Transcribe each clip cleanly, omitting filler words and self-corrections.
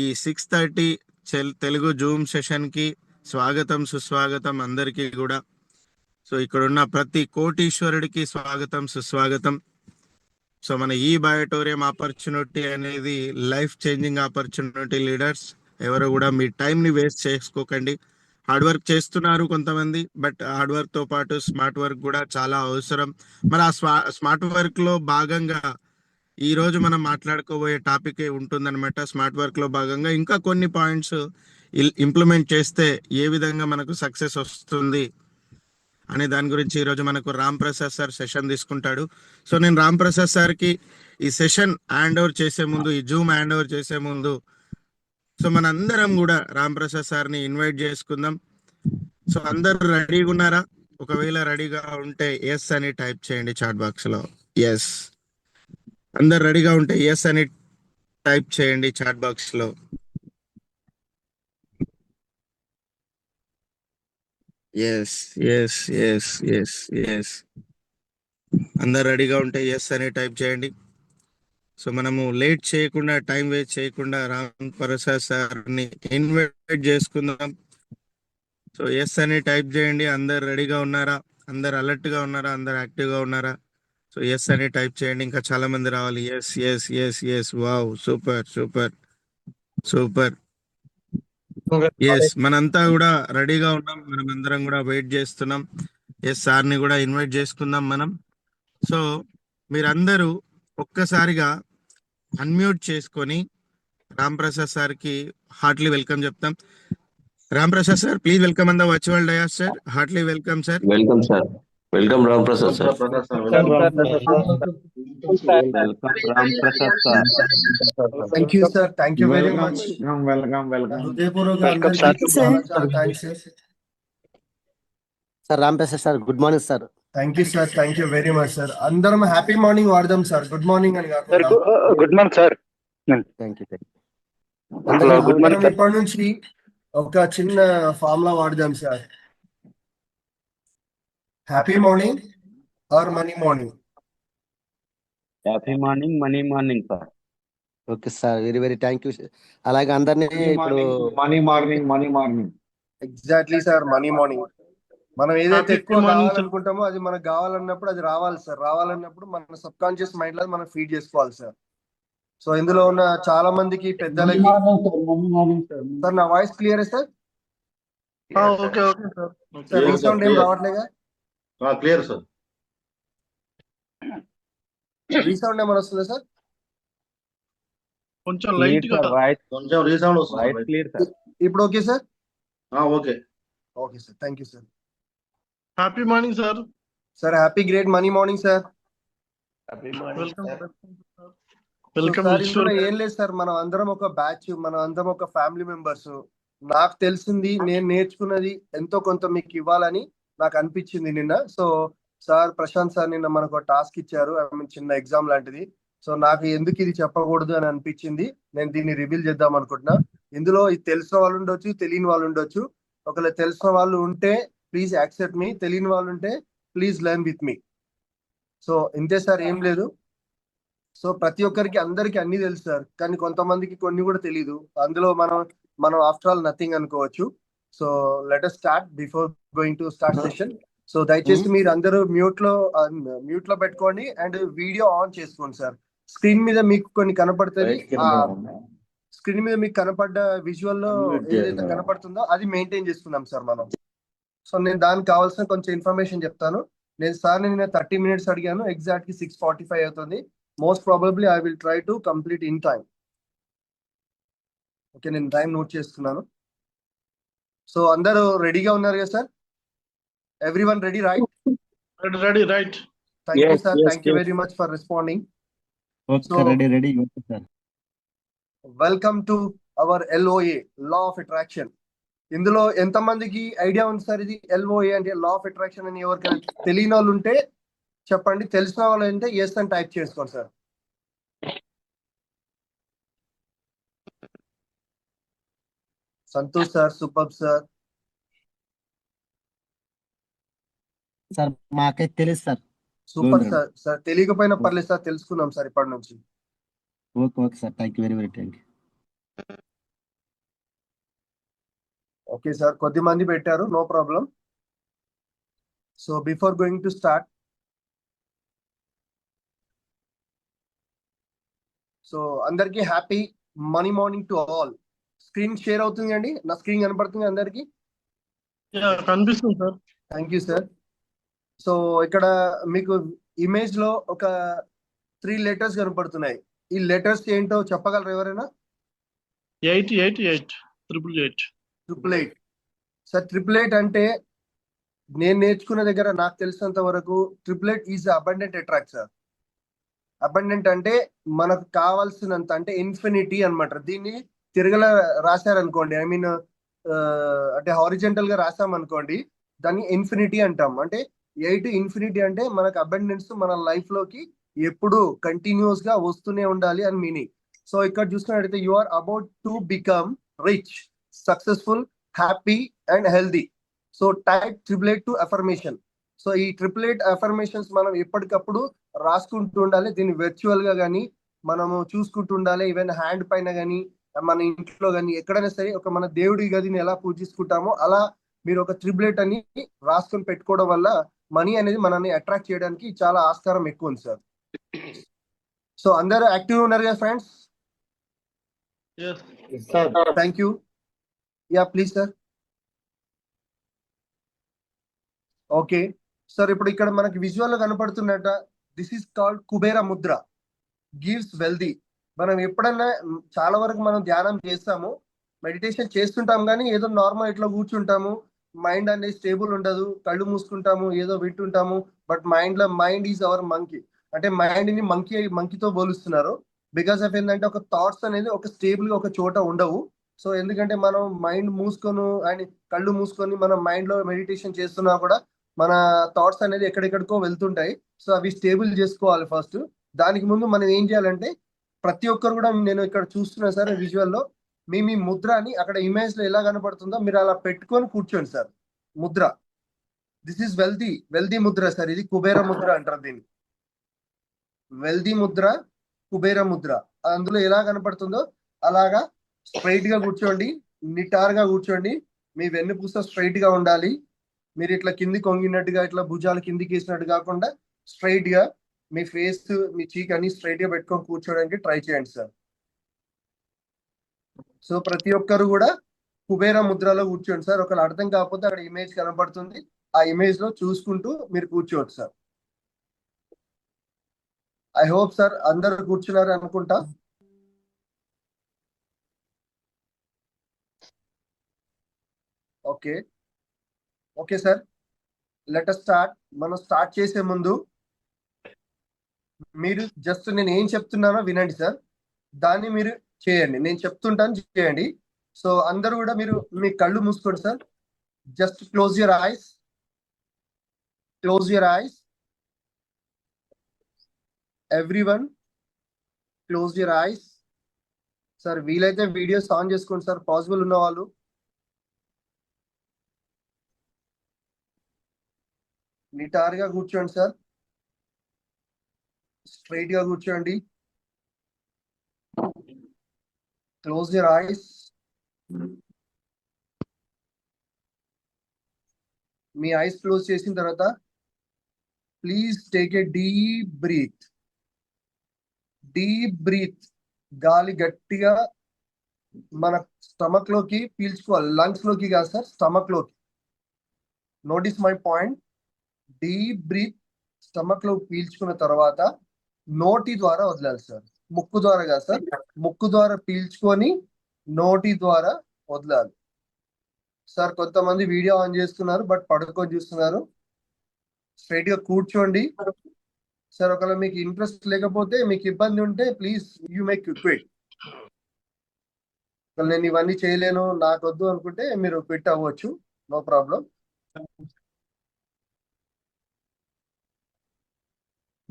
ఈ 6:30 తెలుగు జూమ్ సెషన్కి స్వాగతం సుస్వాగతం అందరికీ కూడా. సో ఇక్కడున్న ప్రతి కోటీశ్వరుడికి స్వాగతం సుస్వాగతం. సో మన ఈ బయోటోరియం ఆపర్చునిటీ అనేది లైఫ్ చేంజింగ్ ఆపర్చునిటీ. లీడర్స్ ఎవరు కూడా మీ టైంని వేస్ట్ చేసుకోకండి. హార్డ్ వర్క్ చేస్తున్నారు కొంతమంది, బట్ హార్డ్ వర్క్తో పాటు స్మార్ట్ వర్క్ కూడా చాలా అవసరం. మరి ఆ స్మార్ట్ వర్క్లో భాగంగా ఈ రోజు మనం మాట్లాడుకోబోయే టాపిక్ ఉంటుందన్నమాట. స్మార్ట్ వర్క్ లో భాగంగా ఇంకా కొన్ని పాయింట్స్ ఇంప్లిమెంట్ చేస్తే ఏ విధంగా మనకు సక్సెస్ వస్తుంది అనే దాని గురించి ఈరోజు మనకు రామ్ ప్రసాద్ సార్ సెషన్ తీసుకుంటాడు. సో నేను రామ్ ప్రసాద్ సార్కి ఈ సెషన్ హ్యాండ్ ఓవర్ చేసే ముందు, ఈ జూమ్ హ్యాండ్ ఓవర్ చేసే ముందు, సో మన అందరం కూడా రామ్ ప్రసాద్ సార్ని ఇన్వైట్ చేసుకుందాం. సో అందరు రెడీగా ఉన్నారా? ఒకవేళ రెడీగా ఉంటే ఎస్ అని టైప్ చేయండి చాట్ బాక్స్ లో. ఎస్, అందరు రెడీగా ఉంటే ఎస్ అని టైప్ చేయండి చాట్ బాక్స్ లో. Yes yes yes yes yes, అందరు రెడీగా ఉంటే ఎస్ అని టైప్ చేయండి. సో మనము లేట్ చేయకుండా, టైం వేస్ట్ చేయకుండా రామ్ ప్రసాద్ సార్ని ఇన్వైట్ చేసుకుందాం. సో ఎస్ అని టైప్ చేయండి. అందరు రెడీగా ఉన్నారా? అందరు అలర్ట్ గా ఉన్నారా? అందరు యాక్టివ్ గా ఉన్నారా? సో ఎస్ అని టైప్ చేయండి. ఇంకా చాలా మంది రావాలి. Yes yes yes yes, wow, super super super. Yes, మనంతా కూడా రెడీగా ఉన్నాం. మనం అందరం కూడా వెయిట్ చేస్తున్నాం. ఎస్, సార్ని కూడా ఇన్వైట్ చేసుకుందాం మనం. సో మీరందరూ ఒక్కసారిగా అన్మ్యూట్ చేసుకొని రామ్ ప్రసాద్ సార్కి హార్ట్లీ వెల్కమ్ చెప్తాం. Ram Prasad sir, please welcome on the virtual dais sir. Heartily welcome sir. Welcome sir. Welcome Ram Prasad sir. Welcome Ram Prasad sir. Thank you sir, thank you very much. Welcome sir. Sir Ram Prasad sir, good morning sir. Thank you sir, thank you very much sir. అందరం happy morning వాడదాం sir. Good morning అని కాకుండా good morning sir. Thank you. Good morning. ఇప్పటి నుంచి ఒక చిన్న formula వాడదాం sir. Happy morning or money morning. Happy morning, money morning sir. Okay sir, very very thank you. అలాగే అందరినీ ఇప్పుడు money morning exactly sir, money morning. మనం ఏదైతే ఎక్కువ కావాలనుకుంటామో అది మనకు కావాలన్నప్పుడు అది రావాలి సార్. రావాలన్నప్పుడు మన సబ్ కాన్షియస్ మైండ్ లో మనం ఫీడ్ చేసుకోవాలి సార్. సో ఇందులో ఉన్న చాలా మందికి పెద్దలకి సార్, నా voice clear sir? Okay okay sir. Sir resound ఏం రావట్లేగా? Clear sir. రీసౌండ్ ఏమైనా వస్తుందా సార్? కొంచెం లైట్ గా కొంచెం రీసౌండ్ వస్తుంది. Clear sir. ఇప్పుడు okay sir? Okay okay sir, thank you sir. Happy morning sir. Sir happy great money morning sir. Welcome. ఏం లేదు సార్, మనం అందరం ఒక బ్యాచ్, మనం అందరం ఒక ఫ్యామిలీ మెంబర్స్. నాకు తెలిసింది, నేను నేర్చుకున్నది ఎంతో కొంత మీకు ఇవ్వాలని నాకు అనిపించింది నిన్న. సో సార్ ప్రశాంత్ సార్ నిన్న మనకు ఒక టాస్క్ ఇచ్చారు, చిన్న ఎగ్జామ్ లాంటిది. సో నాకు ఎందుకు ఇది చెప్పకూడదు అని అనిపించింది. నేను దీన్ని రివీల్ చేద్దాం అనుకుంటున్నా. ఇందులో ఇది తెలిసిన వాళ్ళు ఉండొచ్చు, తెలియని వాళ్ళు ఉండొచ్చు. ఒకవేళ తెలిసిన వాళ్ళు ఉంటే ప్లీజ్ యాక్సెప్ట్ మీ, తెలియని వాళ్ళు ఉంటే please learn with me. So ఇంతే సార్, ఏం లేదు. సో ప్రతి ఒక్కరికి అందరికి అన్ని తెలుసు సార్, కానీ కొంతమందికి కొన్ని కూడా తెలీదు. అందులో మనం ఆఫ్టర్ ఆల్ నథింగ్ అనుకోవచ్చు. So let us start before going to start session. So దయచేసి మీరు అందరూ మ్యూట్ లో పెట్టుకోండి అండ్ వీడియో ఆన్ చేసుకోండి సార్. స్క్రీన్ మీద మీకు కొన్ని కనపడుతుంది. స్క్రీన్ మీద మీకు కనపడ్డ విజువల్ లో ఏదైతే కనపడుతుందో అది మెయింటైన్ చేసుకుందాం సార్ మనం. సో నేను దానికి కావాల్సిన కొంచెం ఇన్ఫర్మేషన్ చెప్తాను. నేను సార్ నేను 30 minutes అడిగాను, ఎగ్జాక్ట్ కి 6:45 అవుతుంది. Most probably I will try to complete in time. Okay, నేను టైం నోట్ చేస్తున్నాను. సో అందరూ రెడీగా ఉన్నారు కదా sir? Everyone ready, right? Ready right. Thank you sir, thank you very much for responding. Ready sir. Welcome to our LOA, law of attraction. ఇందులో ఎంతమందికి idea ఉంది sir ఇది LOA అంటే? లా ఆఫ్ అట్రాక్షన్ అని ఎవరికైనా తెలియని వాళ్ళు ఉంటే చెప్పండి, తెలిసిన వాళ్ళు అంటే ఎస్ అని టైప్ చేసుకోండి sir. Santosh sir, super sir. Sir మాకైతే తెలుసు సార్. Super sir. సార్ తెలియకపోయినా పర్లేదు సార్, తెలుసుకుందాం సార్ ఇప్పటి నుంచి. Okay okay sir, thank you very very thank you. Okay sir, కొద్ది మంది పెట్టారు, no problem. So before going to start, so అందరికీ happy money morning to all. Screen share అవుతుంది అండి, నా స్క్రీన్ కనపడుతుంది అందరికి? కనిపిస్తుంది sir. Thank you sir. So ఇక్కడ మీకు ఇమేజ్ లో ఒక 3 లెటర్స్ కనపడుతున్నాయి. ఈ లెటర్స్ ఏంటో చెప్పగలరు ఎవరైనా? 888 888. 888. సార్ 888 అంటే నేను నేర్చుకున్న దగ్గర నాకు తెలిసినంత వరకు 888 is abundant attract sir. Abundant అంటే మనకు కావాల్సినంత, అంటే ఇన్ఫినిటీ అన్నమాట. దీన్ని తిరగల రాశారనుకోండి, ఐ మీన్ అంటే హారిజెంటల్ గా రాసాం అనుకోండి, దాన్ని ఇన్ఫినిటీ అంటాం. అంటే 8 ఇన్ఫినిటీ అంటే మనకు అబండెన్స్ మన లైఫ్ లోకి ఎప్పుడు కంటిన్యూస్ గా వస్తూనే ఉండాలి అని మీనింగ్. సో ఇక్కడ చూసుకున్నట్టయితే you are about to become rich, successful, happy and healthy. So type 888 to affirmation. So ఈ 888 అఫర్మేషన్స్ మనం ఎప్పటికప్పుడు రాసుకుంటూ ఉండాలి. దీన్ని వర్చువల్ గా కానీ మనము చూసుకుంటూ ఉండాలి. ఈవెన్ హ్యాండ్ పైన కానీ, మన ఇంట్లో కానీ, ఎక్కడైనా సరే ఒక మన దేవుడి గదిని ఎలా పూజిస్తుంటామో అలా మీరు ఒక 888 అని రాసుకొని పెట్టుకోవడం వల్ల మనీ అనేది మనల్ని అట్రాక్ట్ చేయడానికి చాలా ఆస్కారం ఎక్కువ ఉంది సార్. సో అందరూ యాక్టివ్ ఉన్నారు కదా friends? Yes. Thank you. Ya please sir. Okay sir, ఇప్పుడు ఇక్కడ మనకి విజువల్ కనపడుతున్నట్ట, this is called Kubera mudra, gives wealthy. మనం ఎప్పుడన్నా చాలా వరకు మనం ధ్యానం చేస్తాము, మెడిటేషన్ చేస్తుంటాం, కానీ ఏదో నార్మల్ ఇట్లా కూర్చుంటాము, మైండ్ అనేది స్టేబుల్ ఉండదు, కళ్ళు మూసుకుంటాము, ఏదో వింటుంటాము. But mind is our monkey. అంటే మైండ్ ని మంకీతో పోలుస్తున్నారు. బికాస్ ఆఫ్ ఏంటంటే ఒక థాట్స్ అనేది ఒక స్టేబుల్ గా ఒక చోట ఉండవు. సో ఎందుకంటే మనం మైండ్ మూసుకొని అండ్ కళ్ళు మూసుకొని మనం మైండ్ లో మెడిటేషన్ చేస్తున్నా కూడా మన థాట్స్ అనేది ఎక్కడెక్కడికో వెళ్తుంటాయి. సో అవి స్టేబుల్ చేసుకోవాలి ఫస్ట్. దానికి ముందు మనం ఏం చేయాలంటే, ప్రతి ఒక్కరు కూడా, నేను ఇక్కడ చూస్తున్నా సార్ విజువల్ లో, మీ ముద్ర అని అక్కడ ఇమేజ్ లో ఎలా కనపడుతుందో మీరు అలా పెట్టుకొని కూర్చోండి sir. Mudra, this is wealthy Mudra sir. ఇది కుబేర ముద్ర అంటారు దీన్ని. వెల్దీ ముద్ర, కుబేర ముద్ర. అందులో ఎలా కనపడుతుందో అలాగా స్ట్రైట్ గా కూర్చోండి, నిటార్ గా కూర్చోండి. మీ వెన్నుపూస స్ట్రైట్ గా ఉండాలి. మీరు ఇట్లా కింది కొంగినట్టుగా, ఇట్లా భుజాలు కిందికి వేసినట్టు కాకుండా స్ట్రైట్ గా మీ ఫేస్, మీ చీక్ అన్ని స్ట్రైట్ గా పెట్టుకొని కూర్చోడానికి ట్రై చేయండి సార్. సో ప్రతి ఒక్కరు కూడా కుబేర ముద్రలో కూర్చోండి సార్. ఒకవేళ అర్థం కాకపోతే అక్కడ ఇమేజ్ కనపడుతుంది, ఆ ఇమేజ్ లో చూసుకుంటూ మీరు కూర్చోవచ్చు సార్. ఐ హోప్ సార్ అందరు కూర్చున్నారు అనుకుంటా. Okay okay sir, let us start. మనం స్టార్ట్ చేసే ముందు మీరు జస్ట్ నేను ఏం చెప్తున్నానో వినండి సార్, దాన్ని మీరు చేయండి. నేను చెప్తుంటాను, చేయండి. సో అందరూ కూడా మీరు మీ కళ్ళు మూసుకోండి sir. Just close your eyes, close your eyes. Everyone close your eyes. Sir వీలైతే వీడియోస్ ఆన్ చేసుకోండి సార్, పాసిబుల్ ఉన్న వాళ్ళు. నిటార్ గా కూర్చోండి సార్, స్ట్రైట్ గా కూర్చోండి. Close your eyes. మీ ఐస్ క్లోజ్ చేసిన తర్వాత please take a deep breath. Deep breath, గాలి గట్టిగా మన స్టమక్ లోకి పీల్చుకోవాలి, లంగ్స్ లోకి కాదు సార్, స్టమక్ లోకి. Notice my point. Deep breath stomach లో పీల్చుకున్న తర్వాత నోటి ద్వారా వదలాలి సార్, ముక్కు ద్వారా కాదు సార్. ముక్కు ద్వారా పీల్చుకొని నోటి ద్వారా వదలాలి సార్. కొంతమంది వీడియో ఆన్ చేస్తున్నారు బట్ పడుకొని చూస్తున్నారు. స్ట్రైట్ గా కూర్చోండి సార్. ఒకవేళ మీకు ఇంట్రెస్ట్ లేకపోతే, మీకు ఇబ్బంది ఉంటే ప్లీజ్ యూ మేక్ క్విట్. నేను ఇవన్నీ చేయలేను, నాకు వద్దు అనుకుంటే మీరు క్విట్ అవ్వచ్చు, నో ప్రాబ్లం.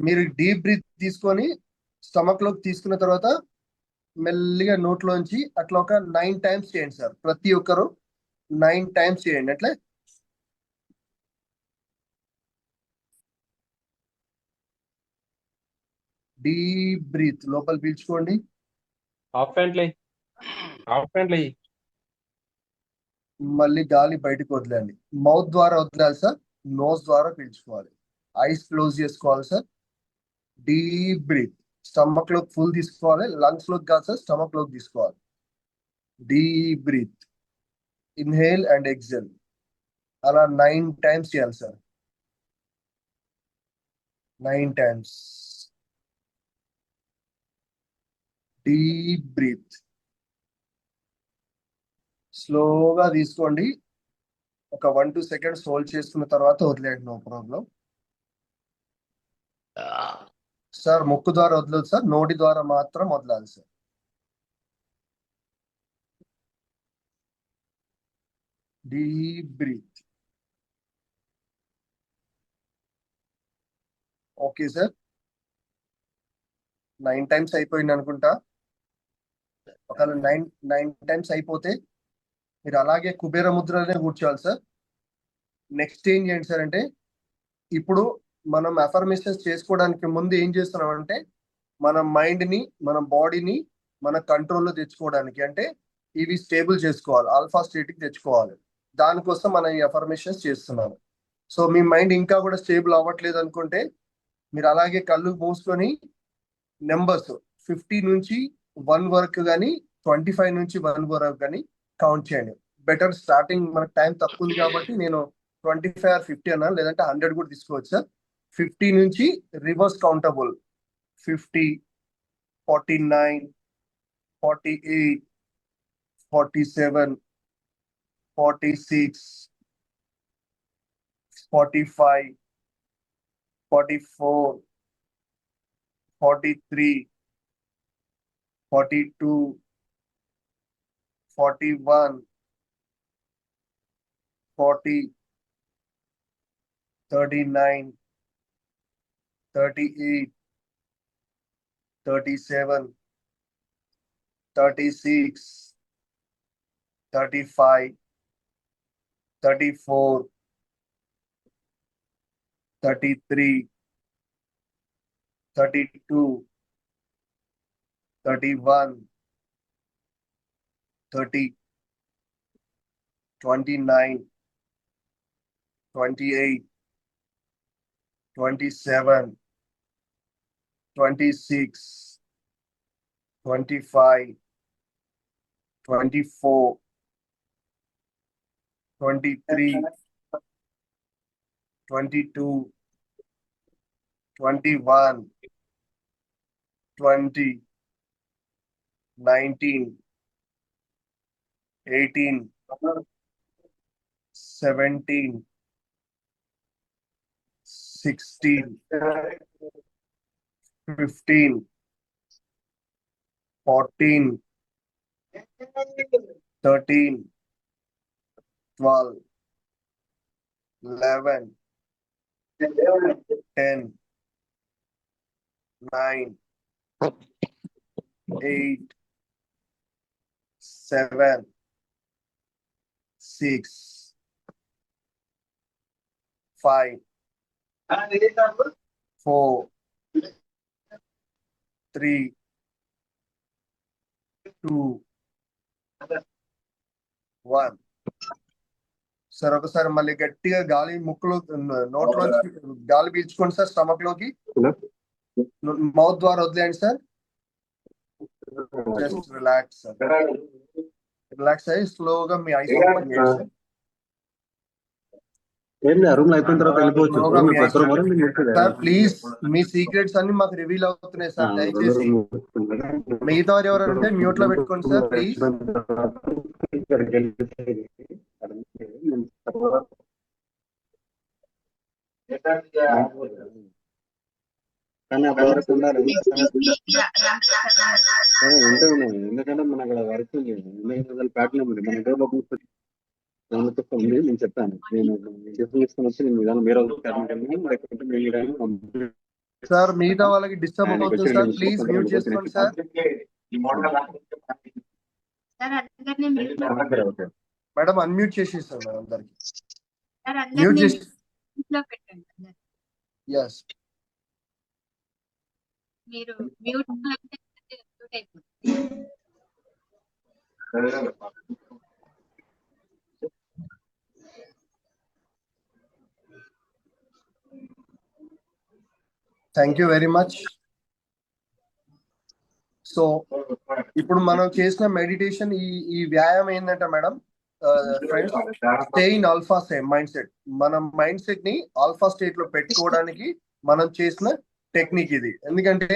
మీరు డీప్ బ్రీత్ తీసుకొని స్టమక్ లోకి తీసుకున్న తర్వాత మెల్లిగా నోట్లోంచి అట్లా ఒక 9 టైమ్స్ చేయండి సార్. ప్రతి ఒక్కరు 9 టైమ్స్ చేయండి. అట్లే డీప్ బ్రీత్ లోపల పీల్చుకోండి. హాఫ్ ప్యాంట్లీ మళ్ళీ గాలి బయటకు వదిలేండి. మౌత్ ద్వారా వదిలేయాలి సార్, నోస్ ద్వారా పీల్చుకోవాలి. ఐస్ క్లోజ్ చేసుకోవాలి సార్. Deep breath. స్టమక్ లోకి ఫుల్ తీసుకోవాలి, లంగ్స్ లోకి కాదు సార్, స్టమక్ లోకి తీసుకోవాలి. Deep breath, inhale and exhale. అలా 9 టైమ్స్ చేయాలి సార్. 9 టైమ్స్. Deep breath. స్లోగా తీసుకోండి. ఒక 1-2 సెకండ్స్ హోల్డ్ చేసుకున్న తర్వాత వదిలేయండి, నో ప్రాబ్లం. సార్ ముక్కు ద్వారా వదలదు సార్, నోటి ద్వారా మాత్రం వదలాలి sir. Deep breath. Okay sir, 9 times అయిపోయింది అనుకుంటా. ఒకవేళ 9 టైమ్స్ అయిపోతే మీరు అలాగే కుబేర ముద్రనే కూర్చోవాలి సార్. నెక్స్ట్ ఏం చేయండి సార్ అంటే, ఇప్పుడు మనం అఫర్మేషన్స్ చేసుకోవడానికి ముందు ఏం చేస్తున్నామంటే, మన మైండ్ని, మన బాడీని మన కంట్రోల్లో తెచ్చుకోవడానికి, అంటే ఇవి స్టేబుల్ చేసుకోవాలి, ఆల్ఫా స్టేట్కి తెచ్చుకోవాలి. దానికోసం మనం ఈ అఫర్మేషన్స్ చేస్తున్నాము. సో మీ మైండ్ ఇంకా కూడా స్టేబుల్ అవ్వట్లేదు అనుకుంటే, మీరు అలాగే కళ్ళు మూసుకొని నెంబర్స్ 50 నుంచి 1 వరకు కానీ, 25 నుంచి 1 వరకు కానీ కౌంట్ చేయండి. బెటర్. స్టార్టింగ్ మనకు టైం తక్కువ ఉంది కాబట్టి నేను 25 ఆర్ 50 అన్నాను, లేదంటే 100 కూడా తీసుకోవచ్చు సార్. 50 నుంచి రివర్స్ కౌంటబుల్. 50, 49, 48, 47, 46, 45, 44, 43, 42, 41, 40, 39, 38, 37, 36, 35, 34, 33, 32, 31, 30, 29, 28, 27, 26, 25, 24, 23, 22, 21, 20, 19, 18, 17, 16, 15, 14, 13, 12, 11, 10, 9, 8, 7, 6, 5, 4, 3, 2, 1. సార్ ఒకసారి మళ్ళీ గట్టిగా గాలి ముక్కులో, నోట్లోంచి గాలి పీల్చుకోండి సార్, స్టమక్ లోకి. మౌత్ ద్వారా వదిలేయండి sir. Just relax sir. Relax అయ్యి స్లోగా మీ ఐస్ ఓపెన్ చేయండి సార్. రూమ్ లో అయిపోయిన తర్వాత స్లోగా మీ eyes open. వెళ్ళిపోవచ్చు. సార్ ప్లీజ్, మీ సీక్రెట్స్ అన్ని మాకు రివీల్ అవుతున్నాయి సార్, దయచేసి మిగతా వారు ఎవరంటే మ్యూట్ లో పెట్టుకోండి సార్ ప్లీజ్. కానీ అప్పటి వరకు ఉండాలి. ఉంటే ఉన్నాను, ఎందుకంటే మన అక్కడ వర్క్ ఉంది, ఎందుకంటే ప్యాటర్న్ ఉంది, మన డోర్ ఓపెన్ ఉంది. నేను చెప్పాను, నేను డిఫరెన్స్ తీసుకొని వచ్చి నేను విధానం వేరే లేకపోతే మీరు సార్ మిగతా వాళ్ళకి డిస్టర్బ్ అవుతుంది సార్, ప్లీజ్ మ్యూట్ చేసుకోండి సార్. మేడం అన్మ్యూట్ చేసేసారు మేడం అందరికి. మ్యూట్ చేసి ఎస్. మీరు మ్యూట్ అయిపోతుంది. Thank you very much. So ఇప్పుడు మనం చేసిన మెడిటేషన్ ఈ వ్యాయామం ఏంటంటే madam friends, stay in alpha mind set. మన మైండ్ సెట్ ని ఆల్ఫా స్టేట్ లో పెట్టుకోవడానికి మనం చేసిన టెక్నిక్ ఇది. ఎందుకంటే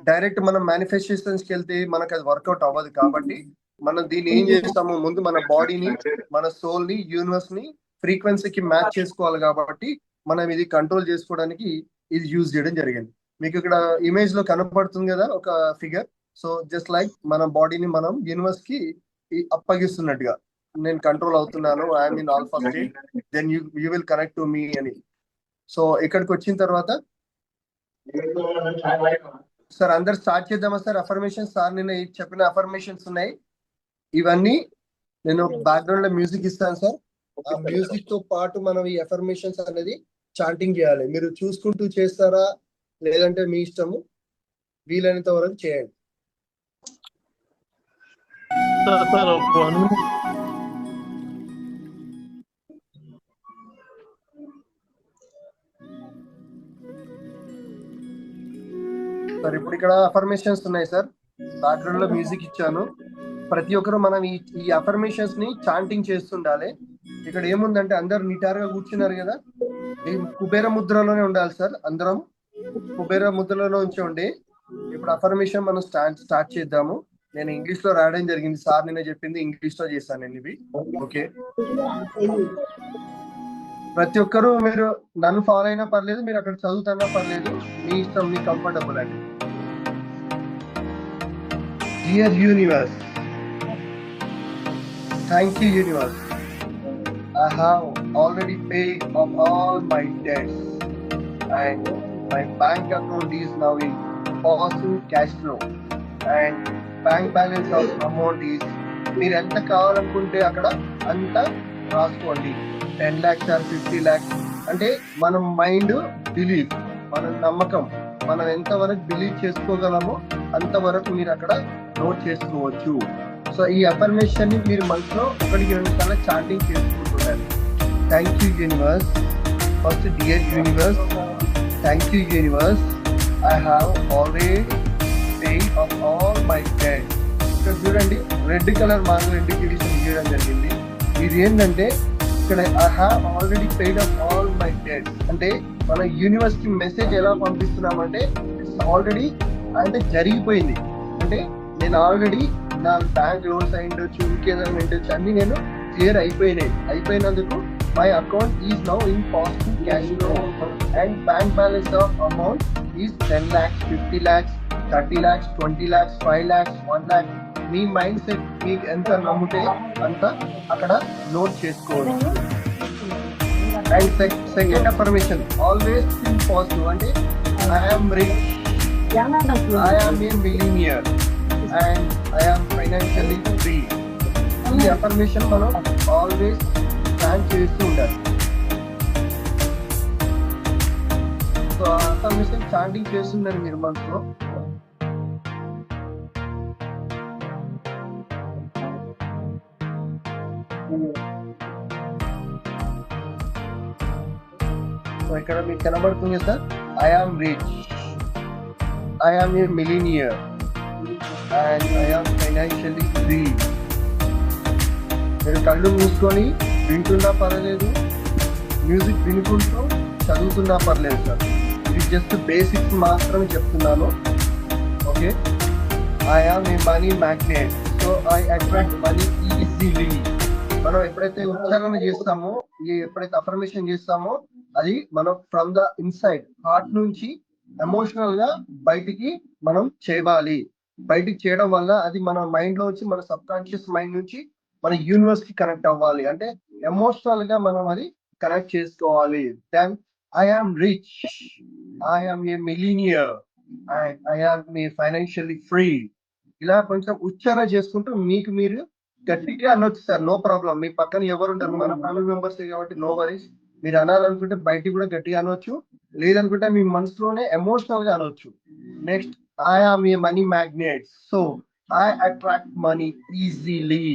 డైరెక్ట్ మనం మేనిఫెస్టేషన్స్ కి వెళ్తే మనకు అది వర్కౌట్ అవ్వదు. కాబట్టి మనం దీన్ని ఏం చేస్తాము, ముందు మన బాడీని, మన సోల్ ని, యూనివర్స్ ని ఫ్రీక్వెన్సీకి మ్యాచ్ చేసుకోవాలి. కాబట్టి మనం ఇది కంట్రోల్ చేసుకోవడానికి ఇది యూజ్ చేయడం జరిగింది. మీకు ఇక్కడ ఇమేజ్ లో కనపడుతుంది కదా ఒక ఫిగర్. సో జస్ట్ లైక్ మన బాడీని మనం యూనివర్స్ కి అప్పగిస్తున్నట్టుగా, నేను కంట్రోల్ అవుతున్నాను, I'm in alpha state, then you will connect to me అని. సో ఇక్కడికి వచ్చిన తర్వాత సార్ అందరు స్టార్ట్ చేద్దామా సార్ అఫర్మేషన్స్? సార్ నిన్న చెప్పిన అఫర్మేషన్స్ ఉన్నాయి, ఇవన్నీ నేను బ్యాక్గ్రౌండ్ లో మ్యూజిక్ ఇస్తాను సార్. ఆ మ్యూజిక్ తో పాటు మనం ఈ అఫర్మేషన్స్ అనేది చాంటింగ్ చేయాలి. మీరు చూసుకుంటూ చేస్తారా లేదంటే మీ ఇష్టము, వీలైనంత వరకు చేయండి. సార్ ఒక 1 minute. సార్ ఇప్పుడు ఇక్కడ అఫర్మేషన్స్ ఉన్నాయి సార్, బ్యాక్గ్రౌండ్ లో మ్యూజిక్ ఇచ్చాను. ప్రతి ఒక్కరు మనం ఈ అఫర్మేషన్స్ ని చాంటింగ్ చేస్తుండాలి. ఇక్కడ ఏముందంటే అందరు నిటారుగా కూర్చున్నారు కదా, ఈ కుబేర ముద్రలోనే ఉండాలి సార్. అందరం కుబేర ముద్రలో ఉండి ఇప్పుడు అఫర్మేషన్ మనం స్టార్ట్ చేద్దాము. నేను ఇంగ్లీష్ లో రాయడం జరిగింది, సార్ నిన్న చెప్పింది ఇంగ్లీష్ లో చేశాను నేను ఇవి. ఓకే, ప్రతి ఒక్కరు మీరు నన్ను ఫాలో అయినా పర్లేదు, మీరు అక్కడ చదువుతున్నా పర్లేదు, మీ ఇష్టం, మీ కంఫర్టబుల్ అండి. Dear universe, thank you universe. I have already paid off all my debts and my bank account is now in positive cash flow and bank balance of amount is, మీరు ఎంత కావాలనుకుంటే అక్కడ అంత రాసుకోండి. 10 lakhs or 50 lakhs అంటే మన mind believe, మన నమ్మకం, మనం ఎంతవరకు బిలీవ్ చేసుకోగలమో అంతవరకు మీరు అక్కడ నోట్ చేసుకోవచ్చు. సో ఈ అఫర్మేషన్ ని మీరు మనసులో 1-2 సార్లు చాంటింగ్ చేసుకుంటున్నారు. Thank you universe. First dear universe, thank you universe, I have already paid of all my debt. ఇక్కడ చూడండి రెడ్ కలర్ మార్కులు ఇండికేషన్ చేయడం జరిగింది. ఇది ఏంటంటే ఇక్కడ I have already paid of all my debt అంటే మన యూనివర్స్ కి మెసేజ్ ఎలా పంపిస్తున్నామంటే ఇట్స్ ఆల్రెడీ అంటే జరిగిపోయింది. అంటే నేను ఆల్రెడీ నా బ్యాంక్ లోన్స్ అయ్యిండొచ్చు, ఇంకేదైనా ఉండొచ్చు, అన్ని నేను క్లియర్ అయిపోయినందుకు my account is now in positive cash flow and bank balance of amount is 10 lakhs, 50 lakhs, 30 lakhs, 20 lakhs, 5 lakhs, 1 lakh. మీ మైండ్ సెట్ మీకు ఎంత నమ్ముతే అంత అక్కడ నోట్ చేసుకోవచ్చు. And second affirmation, always think positive అంటే I'm rich, I'm a millionaire and I'm financially free. ఈ affirmation మనం ఆల్వేస్ ప్లాన్ చేస్తూ ఉండాలి. సో ఆ అఫర్మేషన్ చాంటింగ్ చేస్తుందని మీరు మనసులో ఇక్కడ మీకు కనబడుతుంది sir, I am rich, I'm a millionaire and I am financially free. మీరు కళ్ళు మూసుకొని వింటున్నా పర్లేదు, మ్యూజిక్ వినుకుంటూ చదువుతున్నా పర్లేదు సార్. ఇది జస్ట్ బేసిక్స్ మాత్రమే చెప్తున్నాను. Okay, I'm a money magnet, so I attract money easily. మనం ఎప్పుడైతే ఉచ్చారణ చేస్తామో, ఎప్పుడైతే అఫర్మేషన్ చేస్తామో అది మనం ఫ్రమ్ ద ఇన్సైడ్ హార్ట్ నుంచి ఎమోషనల్ గా బయటికి మనం చేయాలి. బయటికి చేయడం వల్ల అది మన మైండ్ లో వచ్చి, మన సబ్ కాన్షియస్ మైండ్ నుంచి మన యూనివర్స్ కి కనెక్ట్ అవ్వాలి. అంటే ఎమోషనల్ గా మనం అది కనెక్ట్ చేసుకోవాలి. Then I'm rich, I'm a millionaire and I'm a financially free. ఇలా కొంచెం ఉచ్చారణ చేసుకుంటూ మీకు మీరు గట్టిగా అనొచ్చు సార్, నో ప్రాబ్లం. మీ పక్కన ఎవరు ఉంటారు, మన ఫ్యామిలీ మెంబర్స్ కాబట్టి నో వరీస్. మీరు అనాలనుకుంటే బయటికి కూడా గట్టిగా అనొచ్చు, లేదనుకుంటే మీ మనసులోనే ఎమోషనల్ గా అనొచ్చు. Next, I am a money magnet, so I attract money easily.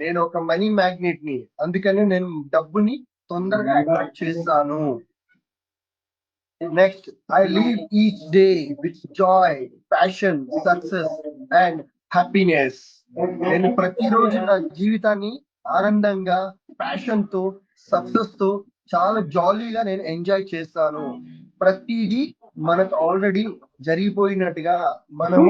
నేను ఒక మనీ మ్యాగ్నెట్ ని, అందుకని నేను డబ్బుని తొందరగా అట్రాక్ట్ చేస్తాను. Next, I live each day with joy, passion, success, and happiness. నేను ప్రతిరోజు నా జీవితాన్ని ఆనందంగా, ప్యాషన్ తో, సక్సెస్ తో చాలా జాలీగా నేను ఎంజాయ్ చేస్తాను. ప్రతిదీ మనకు ఆల్రెడీ జరిగిపోయినట్టుగా మనం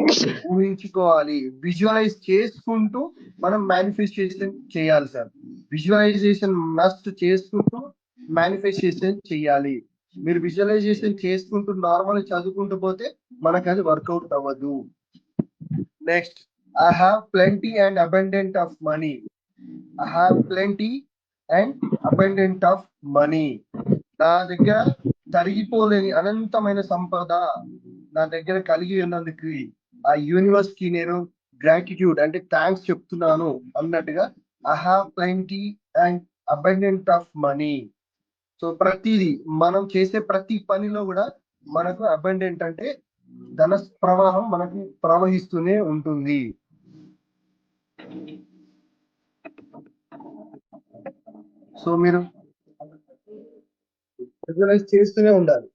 ఊహించుకోవాలి, విజువలైజ్ చేసుకుంటూ మనం మేనిఫెస్టేషన్ చేయాలి సార్. విజువలైజేషన్ మస్ట్ చేసుకుంటూ మేనిఫెస్టేషన్ చేయాలి. మీరు విజువలైజేషన్ చేసుకుంటూ నార్మల్ చదువుకుంటూ పోతే మనకు అది వర్కౌట్ అవ్వదు. Next, I have plenty and abundant of money. I have plenty and abundant of money. నా దగ్గర తరిగిపోలేని అనంతమైన సంపద నా దగ్గర కలిగి ఉన్నందుకు ఆ యూనివర్స్ కి నేను గ్రాటిట్యూడ్ అంటే థ్యాంక్స్ చెప్తున్నాను అన్నట్టుగా I have plenty and abundant of money. So ప్రతిదీ మనం చేసే ప్రతి పనిలో కూడా మనకు అబండెంట్ అంటే ధన ప్రవాహం మనకు ప్రవహిస్తూనే ఉంటుంది. సో మీరు విజువలైజ్ చేస్తూనే ఉండాలి.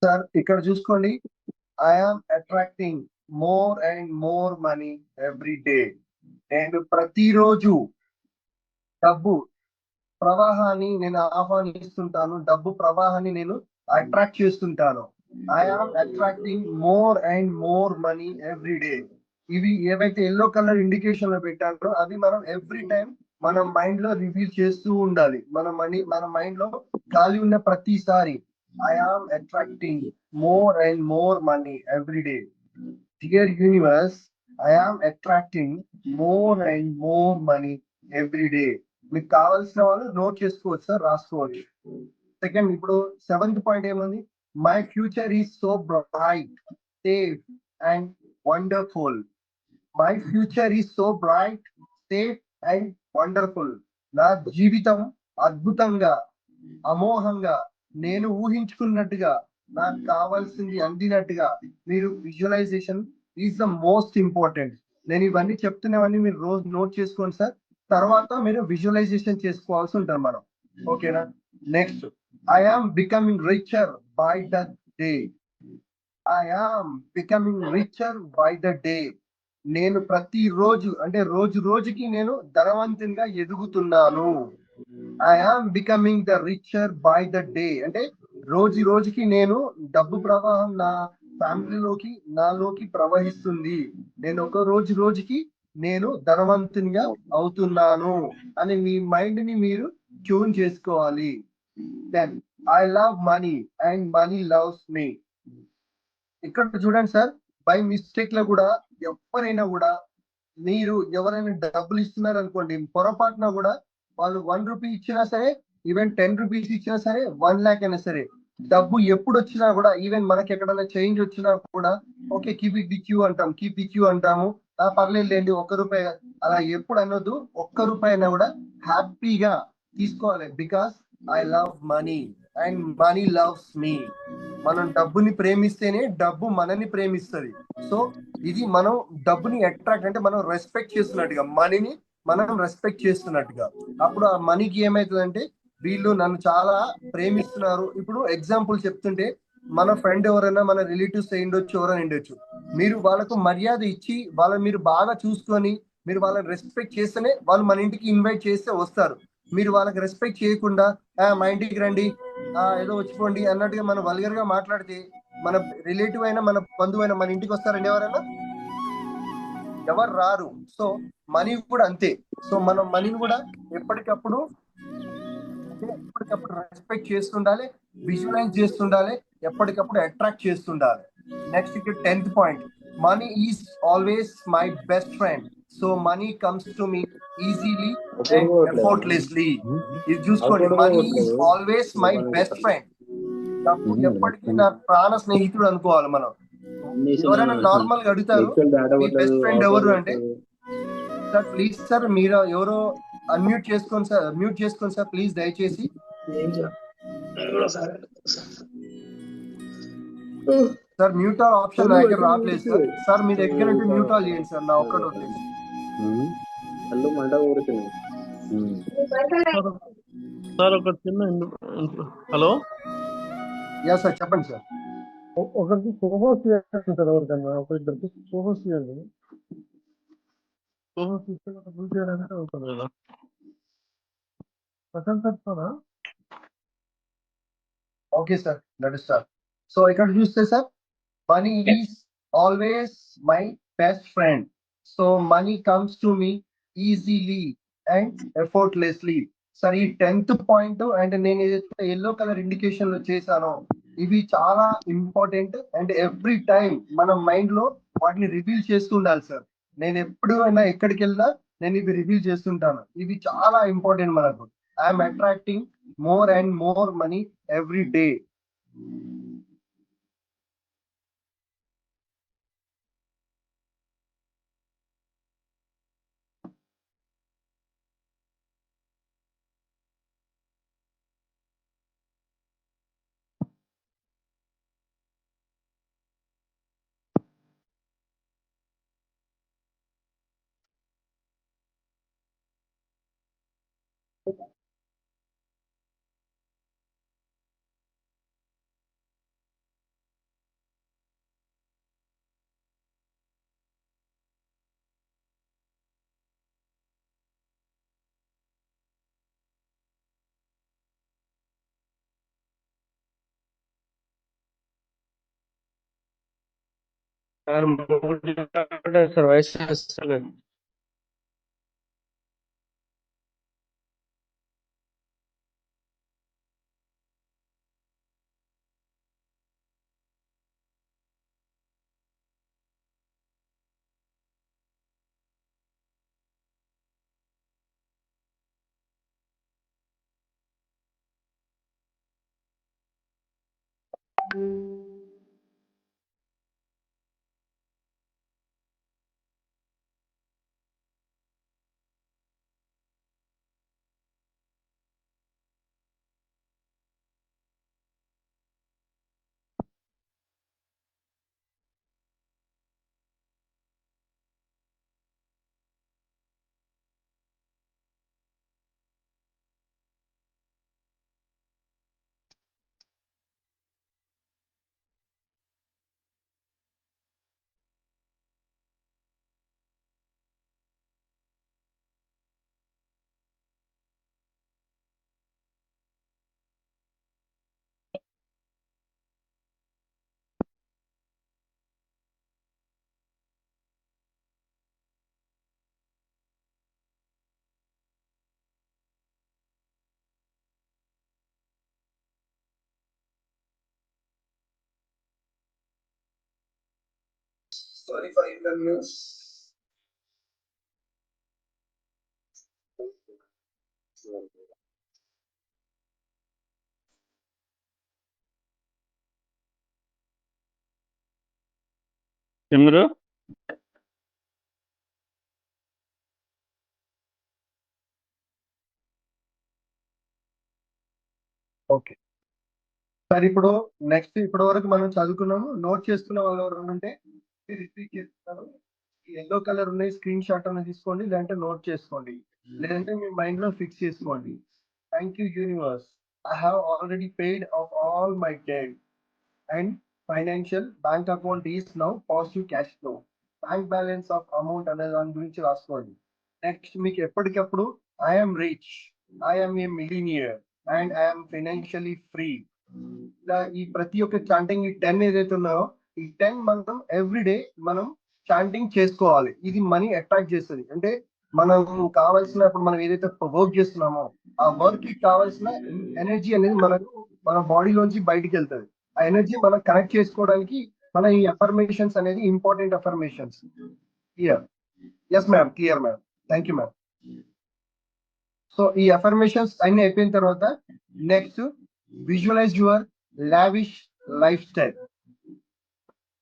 సార్ ఇక్కడ చూసుకోండి, I am attracting more and more money every day. నేను ప్రతిరోజు డబ్బు ప్రవాహాన్ని నేను ఆహ్వానిస్తుంటాను, డబ్బు ప్రవాహాన్ని నేను అట్రాక్ట్ చేస్తుంటాను. I am attracting more and more money every day. ఇవి ఏవైతే ఎల్లో కలర్ ఇండికేషన్ లో పెట్టారో అవి మనం ఎవ్రీ టైం మన మైండ్ లో రివీల్ చేస్తూ ఉండాలి. మన మైండ్ లో ఖాళీ ఉన్న ప్రతిసారి I am attracting more and more money every day. Dear universe, I am attracting more and more money every day. మీకు కావాల్సిన వాళ్ళు నోట్ చేసుకోవచ్చు సార్, రాసుకోవచ్చు. సెకండ్, ఇప్పుడు 7th పాయింట్ ఏముంది? My future is so bright, safe and wonderful. My future is so bright, safe and wonderful. నా జీవితం అద్భుతంగా, అమోఘంగా, నేను ఊహించుకున్నట్టుగా, నాకు కావాల్సింది అందినట్టుగా. మీరు visualisation is the most important. నేను ఇవన్నీ చెప్తున్నవన్నీ మీరు రోజు నోట్ చేసుకోండి సార్. తర్వాత మీరు విజువలైజేషన్ చేసుకోవాల్సి ఉంటుంది మనం. ఓకేనా? Next, I am becoming richer by the day. I am becoming richer by the day. నేను ప్రతిరోజు అంటే రోజు రోజుకి నేను ధనవంతునిగా ఎదుగుతున్నాను. I am becoming the richer by the day అంటే రోజు రోజుకి నేను డబ్బు ప్రవాహం నా ఫ్యామిలీలోకి నాలోకి ప్రవహిస్తుంది. నేను ఒక రోజు రోజుకి నేను ధనవంతునిగా అవుతున్నాను అని మీ మైండ్ ని మీరు ట్యూన్ చేసుకోవాలి. Then I love money and money loves me. ఇక్కడ చూడండి సార్, బై మిస్టేక్ లో కూడా ఎవరైనా కూడా మీరు ఎవరైనా డబ్బులు ఇస్తున్నారు అనుకోండి, పొరపాటున కూడా వాళ్ళు 1 రూపీ ఇచ్చినా సరే, ఈవెన్ 10 రూపీస్ ఇచ్చినా సరే, 1 lakh అయినా సరే, డబ్బు ఎప్పుడు వచ్చినా కూడా, ఈవెన్ మనకి ఎక్కడైనా చేంజ్ వచ్చినా కూడా okay keep it with you అంటాం, కీప్ విత్ యూ అంటాము. పర్లేదు లేండి 1 రూపాయి, అలా ఎప్పుడు అనొద్దు. 1 రూపాయి అయినా కూడా హ్యాపీగా తీసుకోవాలి. Because I love money and money loves మీ. మనం డబ్బుని ప్రేమిస్తేనే డబ్బు మనని ప్రేమిస్తుంది. సో ఇది మనం డబ్బుని అట్రాక్ట్ అంటే మనం రెస్పెక్ట్ చేస్తున్నట్టుగా, మనీని మనం రెస్పెక్ట్ చేస్తున్నట్టుగా. అప్పుడు ఆ మనీకి ఏమైతుందంటే వీళ్ళు నన్ను చాలా ప్రేమిస్తున్నారు. ఇప్పుడు ఎగ్జాంపుల్ చెప్తుంటే మన ఫ్రెండ్ ఎవరైనా, మన రిలేటివ్స్ అయ్యిండొచ్చు, ఎవరైనా ఉండొచ్చు. మీరు వాళ్ళకు మర్యాద ఇచ్చి వాళ్ళని మీరు బాగా చూసుకొని మీరు వాళ్ళని రెస్పెక్ట్ చేస్తేనే వాళ్ళు మన ఇంటికి ఇన్వైట్ చేస్తే వస్తారు. మీరు వాళ్ళకి రెస్పెక్ట్ చేయకుండా మా ఇంటికి రండి, ఏదో వచ్చిపోండి అన్నట్టుగా మనం వల్గర్ గా మాట్లాడితే మన రిలేటివ్ అయినా మన బంధువు అయినా మన ఇంటికి వస్తారండి ఎవరైనా? ఎవరు రారు. సో మనీ కూడా అంతే. సో మనం మనీని కూడా ఎప్పటికప్పుడు రెస్పెక్ట్ చేస్తుండాలి, విజువలైజ్ చేస్తుండాలి, ఎప్పటికప్పుడు అట్రాక్ట్ చేస్తుండాలి. నెక్స్ట్ ఇక్కడ 10th point, money is always my best friend. So money comes to me easily and effortlessly. ఇది చూసుకోండి, money is always my best friend. డబ్బు ఎప్పటికీ నా ప్రాణ స్నేహితుడు అనుకోవాలి మనం. ఎవరైనా నార్మల్ గా అడుగుతారు మీ బెస్ట్ ఫ్రెండ్ ఎవరు అంటే, సార్ ప్లీజ్ సార్ మీరు ఎవరో అన్మ్యూట్ చేసుకోండి సార్, మ్యూట్ చేసుకోండి సార్ ప్లీజ్ దయచేసి. సార్ మ్యూట్ ఆల్ ఆప్షన్ నా దగ్గర రావట్లేదు సార్. సార్ మీ దగ్గర ఉంటే మ్యూట్ ఆల్ చేయండి సార్, నా ఒక్కటి వదిలేసి. కళ్ళు మంట ఊరుతున్నాయి. సార్ ఒక చిన్న హలో, యా సార్ చెప్పండి సార్. ఒకరికి కోహోస్ చేయాలి సార్, ఎవరికన్నా ఒక ఇద్దరికి కోహోస్ చేయాలి. కోహోస్ ఇస్తే ఫుల్ చేయడానికి అవుతుంది కదా. ప్రశాంత్ చెప్తారా? Okay sir, that is sir. So ఇక్కడ చూస్తే sir, money is always my best friend. So money comes to me easily and effortlessly. Sir ఈ 10th పాయింట్ అండ్ నేను ఏదైతే ఎల్లో కలర్ ఇండికేషన్ లో చేశానో ఇవి చాలా ఇంపార్టెంట్ అండ్ ఎవ్రీ టైం మన మైండ్ లో వాటిని రివీల్ చేస్తూ ఉండాలి సార్. నేను ఎప్పుడు అయినా ఎక్కడికి వెళ్ళినా నేను ఇవి రివీల్ చేస్తుంటాను. ఇవి చాలా ఇంపార్టెంట్ మనకు. I'm attracting more and more money every day. Sir voice చేస్తలేదు. Sorry for inconvenience. Chandru, okay sir, ఇప్పుడు నెక్స్ట్ ఇప్పటి వరకు మనం చదువుకున్నాము. నోట్ చేసుకున్న వాళ్ళు ఎవరు ఉంటే రిపీట్ చేస్తున్నారు. ఎల్లో కలర్ ఉన్నాయి, స్క్రీన్ షాట్ అనేది తీసుకోండి, లేదంటే నోట్ చేసుకోండి, లేదంటే మీ మైండ్ లో ఫిక్స్ చేసుకోండి. Thank you universe, I have already paid of all my debt and financial bank account is now positive cash flow. Bank balance of amount అనే దాని గురించి రాసుకోండి. నెక్స్ట్ మీకు ఎప్పటికప్పుడు I'm rich, I'm A millionaire and I'm financially free. ఇలా ఈ ప్రతి ఒక్క చాంటింగ్, ఈ 10 ఏదైతే ఉన్నాయో ఈ 10 మనం ఎవ్రీడే మనం చాంటింగ్ చేసుకోవాలి. ఇది మనీ అట్రాక్ట్ చేస్తుంది. అంటే మనం కావాల్సినప్పుడు మనం ఏదైతే వర్క్ చేస్తున్నామో ఆ వర్క్ కి కావాల్సిన ఎనర్జీ అనేది మనకు మన బాడీలోంచి బయటికి వెళ్తుంది. ఆ ఎనర్జీ మనం కనెక్ట్ చేసుకోవడానికి మన ఈ అఫర్మేషన్స్ అనేది important affirmations. Clear? Yes ma'am, clear ma'am, thank you ma'am. So ఈ అఫర్మేషన్స్ అన్ని అయిపోయిన తర్వాత next visualize your lavish lifestyle.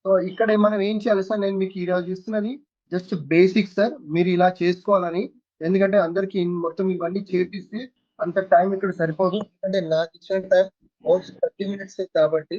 So ఇక్కడ మనం ఏం చేయాలి సార్, నేను మీకు ఈరోజు ఇస్తున్నది జస్ట్ బేసిక్స్ సార్, మీరు ఇలా చేసుకోవాలని. ఎందుకంటే అందరికి మొత్తం ఇవన్నీ చేపిస్తే అంత టైం ఇక్కడ సరిపోదు. అంటే నాకు ఇచ్చిన టైం 30 minutes కాబట్టి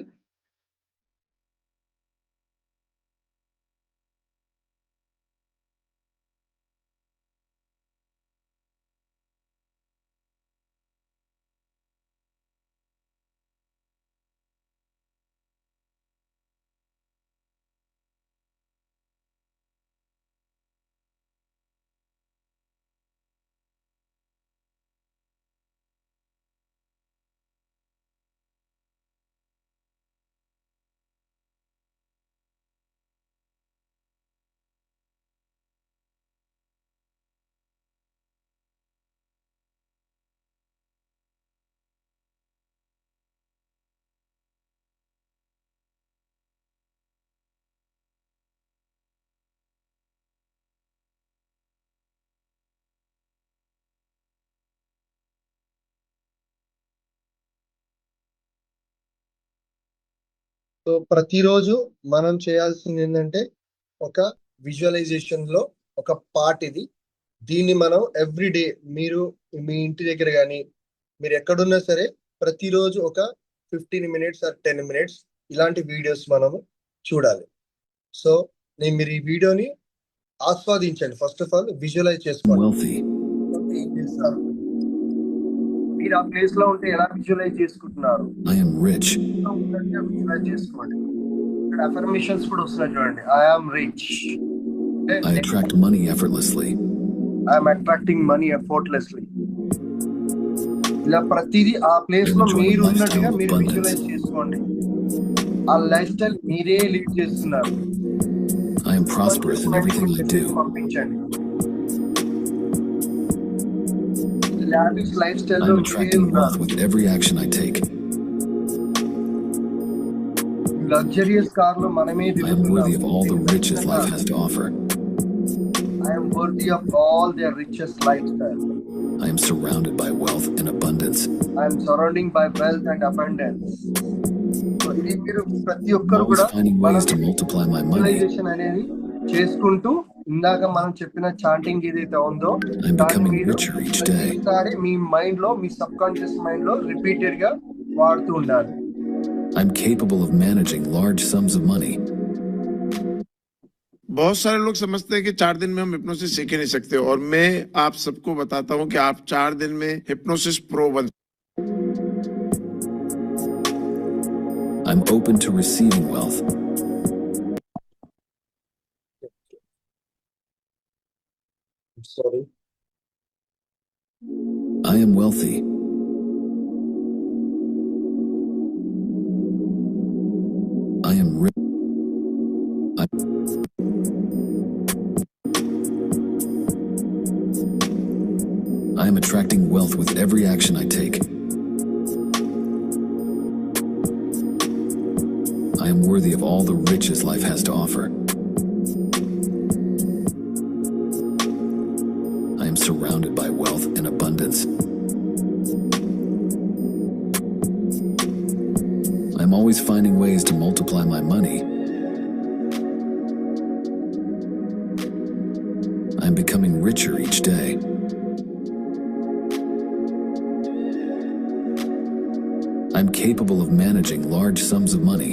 సో ప్రతిరోజు మనం చేయాల్సింది ఏంటంటే ఒక విజువలైజేషన్ లో ఒక పార్ట్ ఇది. దీన్ని మనం ఎవ్రీ డే మీరు మీ ఇంటి దగ్గర కానీ మీరు ఎక్కడున్నా సరే ప్రతిరోజు ఒక 15 minutes ఆర్ 10 minutes ఇలాంటి వీడియోస్ మనము చూడాలి. సో మీరు ఈ వీడియోని ఆస్వాదించండి. ఫస్ట్ ఆఫ్ ఆల్ విజువలైజ్ చేసుకోండి. Wealthy. ఏం చేస్తారు మీరు ఆ ప్లేస్ లో ఉంటే ఎలా విజువలైజ్ చేసుకుంటున్నారు I am rich. విజువలైజ్ చేసుకోండి. ఇక్కడ అఫర్మేషన్స్ కూడా వస్తున్నాయి చూడండి. I am rich, I attract money effortlessly. I'm attracting money effortlessly. ఇలా ప్రతిదీ ఆ ప్లేస్ లో మీరు ఉన్నట్టుగా మీరు విజువలైజ్ చేసుకోండి. ఆ లైఫ్ స్టైల్ మీరే లీడ్ చేస్తున్నారు. I am prosperous in everything I do. పంపించండి. లావిష్ లైఫ్ స్టైల్ I లో am attracting wealth with every action I take. Luxurious car లో మనమే I am worthy of all the riches life has to offer. I am worthy of all their richest lifestyle. I am surrounded by wealth and abundance. I am surrounding by wealth and abundance. So ఇది మీరు ప్రతి I'm ఒక్కరు always కూడా finding ways to multiply my money. Visualization అనేది చేసుకుంటూ ఇందాక మనం చెప్పిన చాంటింగ్ ఏదైతే ఉందో I'm దాన్ని becoming మీరు richer each day. ప్రతిసారి మీ మైండ్ లో మీ సబ్ కాన్షియస్ మైండ్ లో రిపీటెడ్ గా వాడుతూ ఉండాలి. I'm capable of managing large sums of money. बहुत सारे लोग समझते हैं कि 4 दिन में हम हिप्नोसिस सीख ही नहीं सकते और मैं आप सबको बताता हूं कि आप 4 दिन में हिप्नोसिस प्रो बन I'm open to receiving wealth. Sorry. I am wealthy. I am rich. I am attracting wealth with every action I take. I am worthy of all the riches life has to offer. I am surrounded by wealth and abundance. I am always finding ways to multiply my money. I am becoming richer each day. I am capable of managing large sums of money.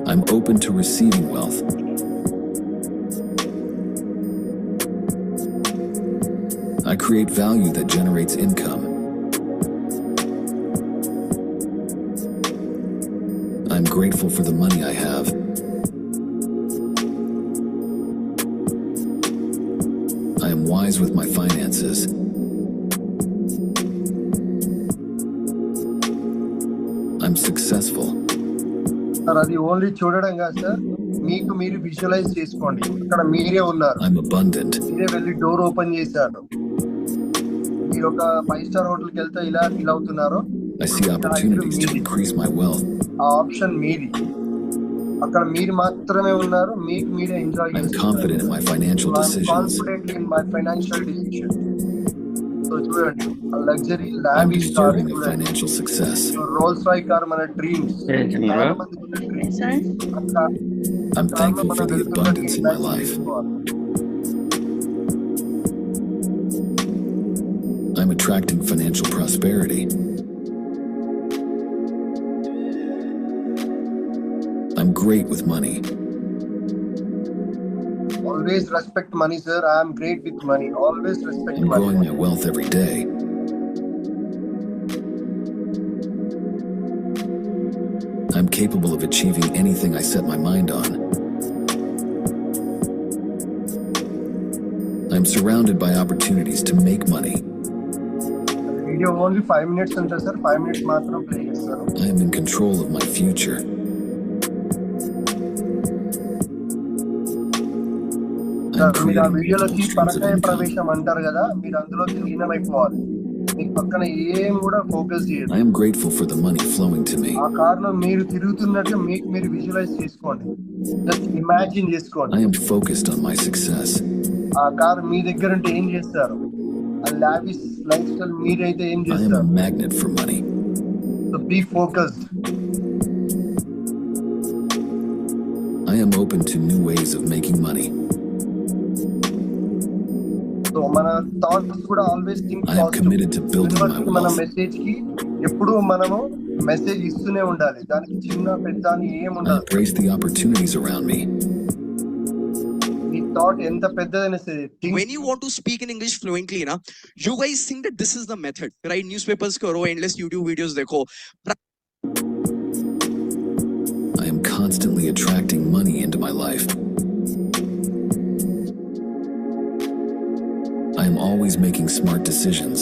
I am open to receiving wealth. I create value that generates income. I am grateful for the money I have. I am wise with my finances. I'm successful. Sir అది only చూడడం కాదు sir, మీకు మీరు visualise చేసుకోండి. ఇక్కడ మీరే ఉన్నారు, I'm abundant. మీరే వెళ్ళి డోర్ ఓపెన్ చేశారు. మీరు ఒక 5-star హోటల్కి వెళ్తే ఇలా ఫీల్ అవుతున్నారో I see opportunities to increase my wealth. ఆ ఆప్షన్ మీది. అక్కడ మీరు మాత్రమే ఉన్నారు, మీకు మీరే enjoy I'm confident in my financial decisions. Confident in my financial decision. So చూడండి, luxury I'm lavish car deserving of financial success. Rolls Royce car మన dreams. I'm thankful for the abundance in my life. I'm attracting financial prosperity. I'm great with money. Always respect money, sir. I am great with money. Always respect I'm growing money. my wealth every day. I'm capable of achieving anything I set my mind on. I'm surrounded by opportunities to make money. Video only 5 minutes unta sir. 5 minutes matram play chesaru. I am in control of my future. I'm మీరు ఆ creating వీడియోలోకి multiple streams of పరకాయ income. ప్రవేశం అంటారు కదా, మీరు అందులోకి లీనమైపోవాలి. మీకు పక్కన ఏం కూడా ఫోకస్ చేయదు. I am grateful for the money flowing to me. ఆ కార్ లో మీరు తిరుగుతున్నట్టు మీకు మీరు విజువలైజ్ చేసుకోండి. జస్ట్ ఇమాజిన్ చేసుకోండి. I am focused on my success. ఆ కార్ మీ దగ్గర ఉంటే ఏం చేస్తారు? ఆ లావిష్ లైఫ్ స్టైల్ మీరైతే ఏం I am a చేస్తారు? magnet for money. So be focused. I am open to new ways of making money. So మన థాట్స్ కూడా always think I am positive. committed to building my universe మన wealth. Message కి ఎప్పుడు మనము message ఇస్తూనే ఉండాలి. దానికి చిన్న పెద్ద అని ఏం I ఉండదు. embrace the opportunities around me. Me thought ఎంత పెద్దదైనా సరే When you want to speak in English fluently, na, you guys think that this is the method, right? Newspapers karo, endless YouTube videos dekho. I am constantly attracting money into my life. I am always making smart decisions.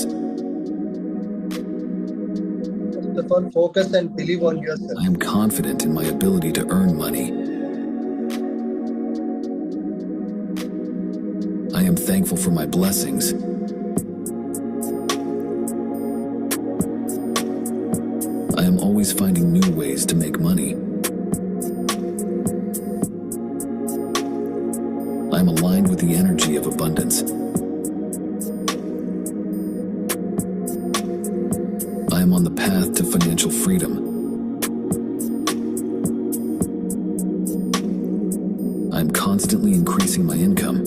First of all, focus and believe on yourself. I am confident in my ability to earn money. I am thankful for my blessings. I am always finding new ways to make money. I am aligned with the energy of abundance. I am on the path to financial freedom. I am constantly increasing my income.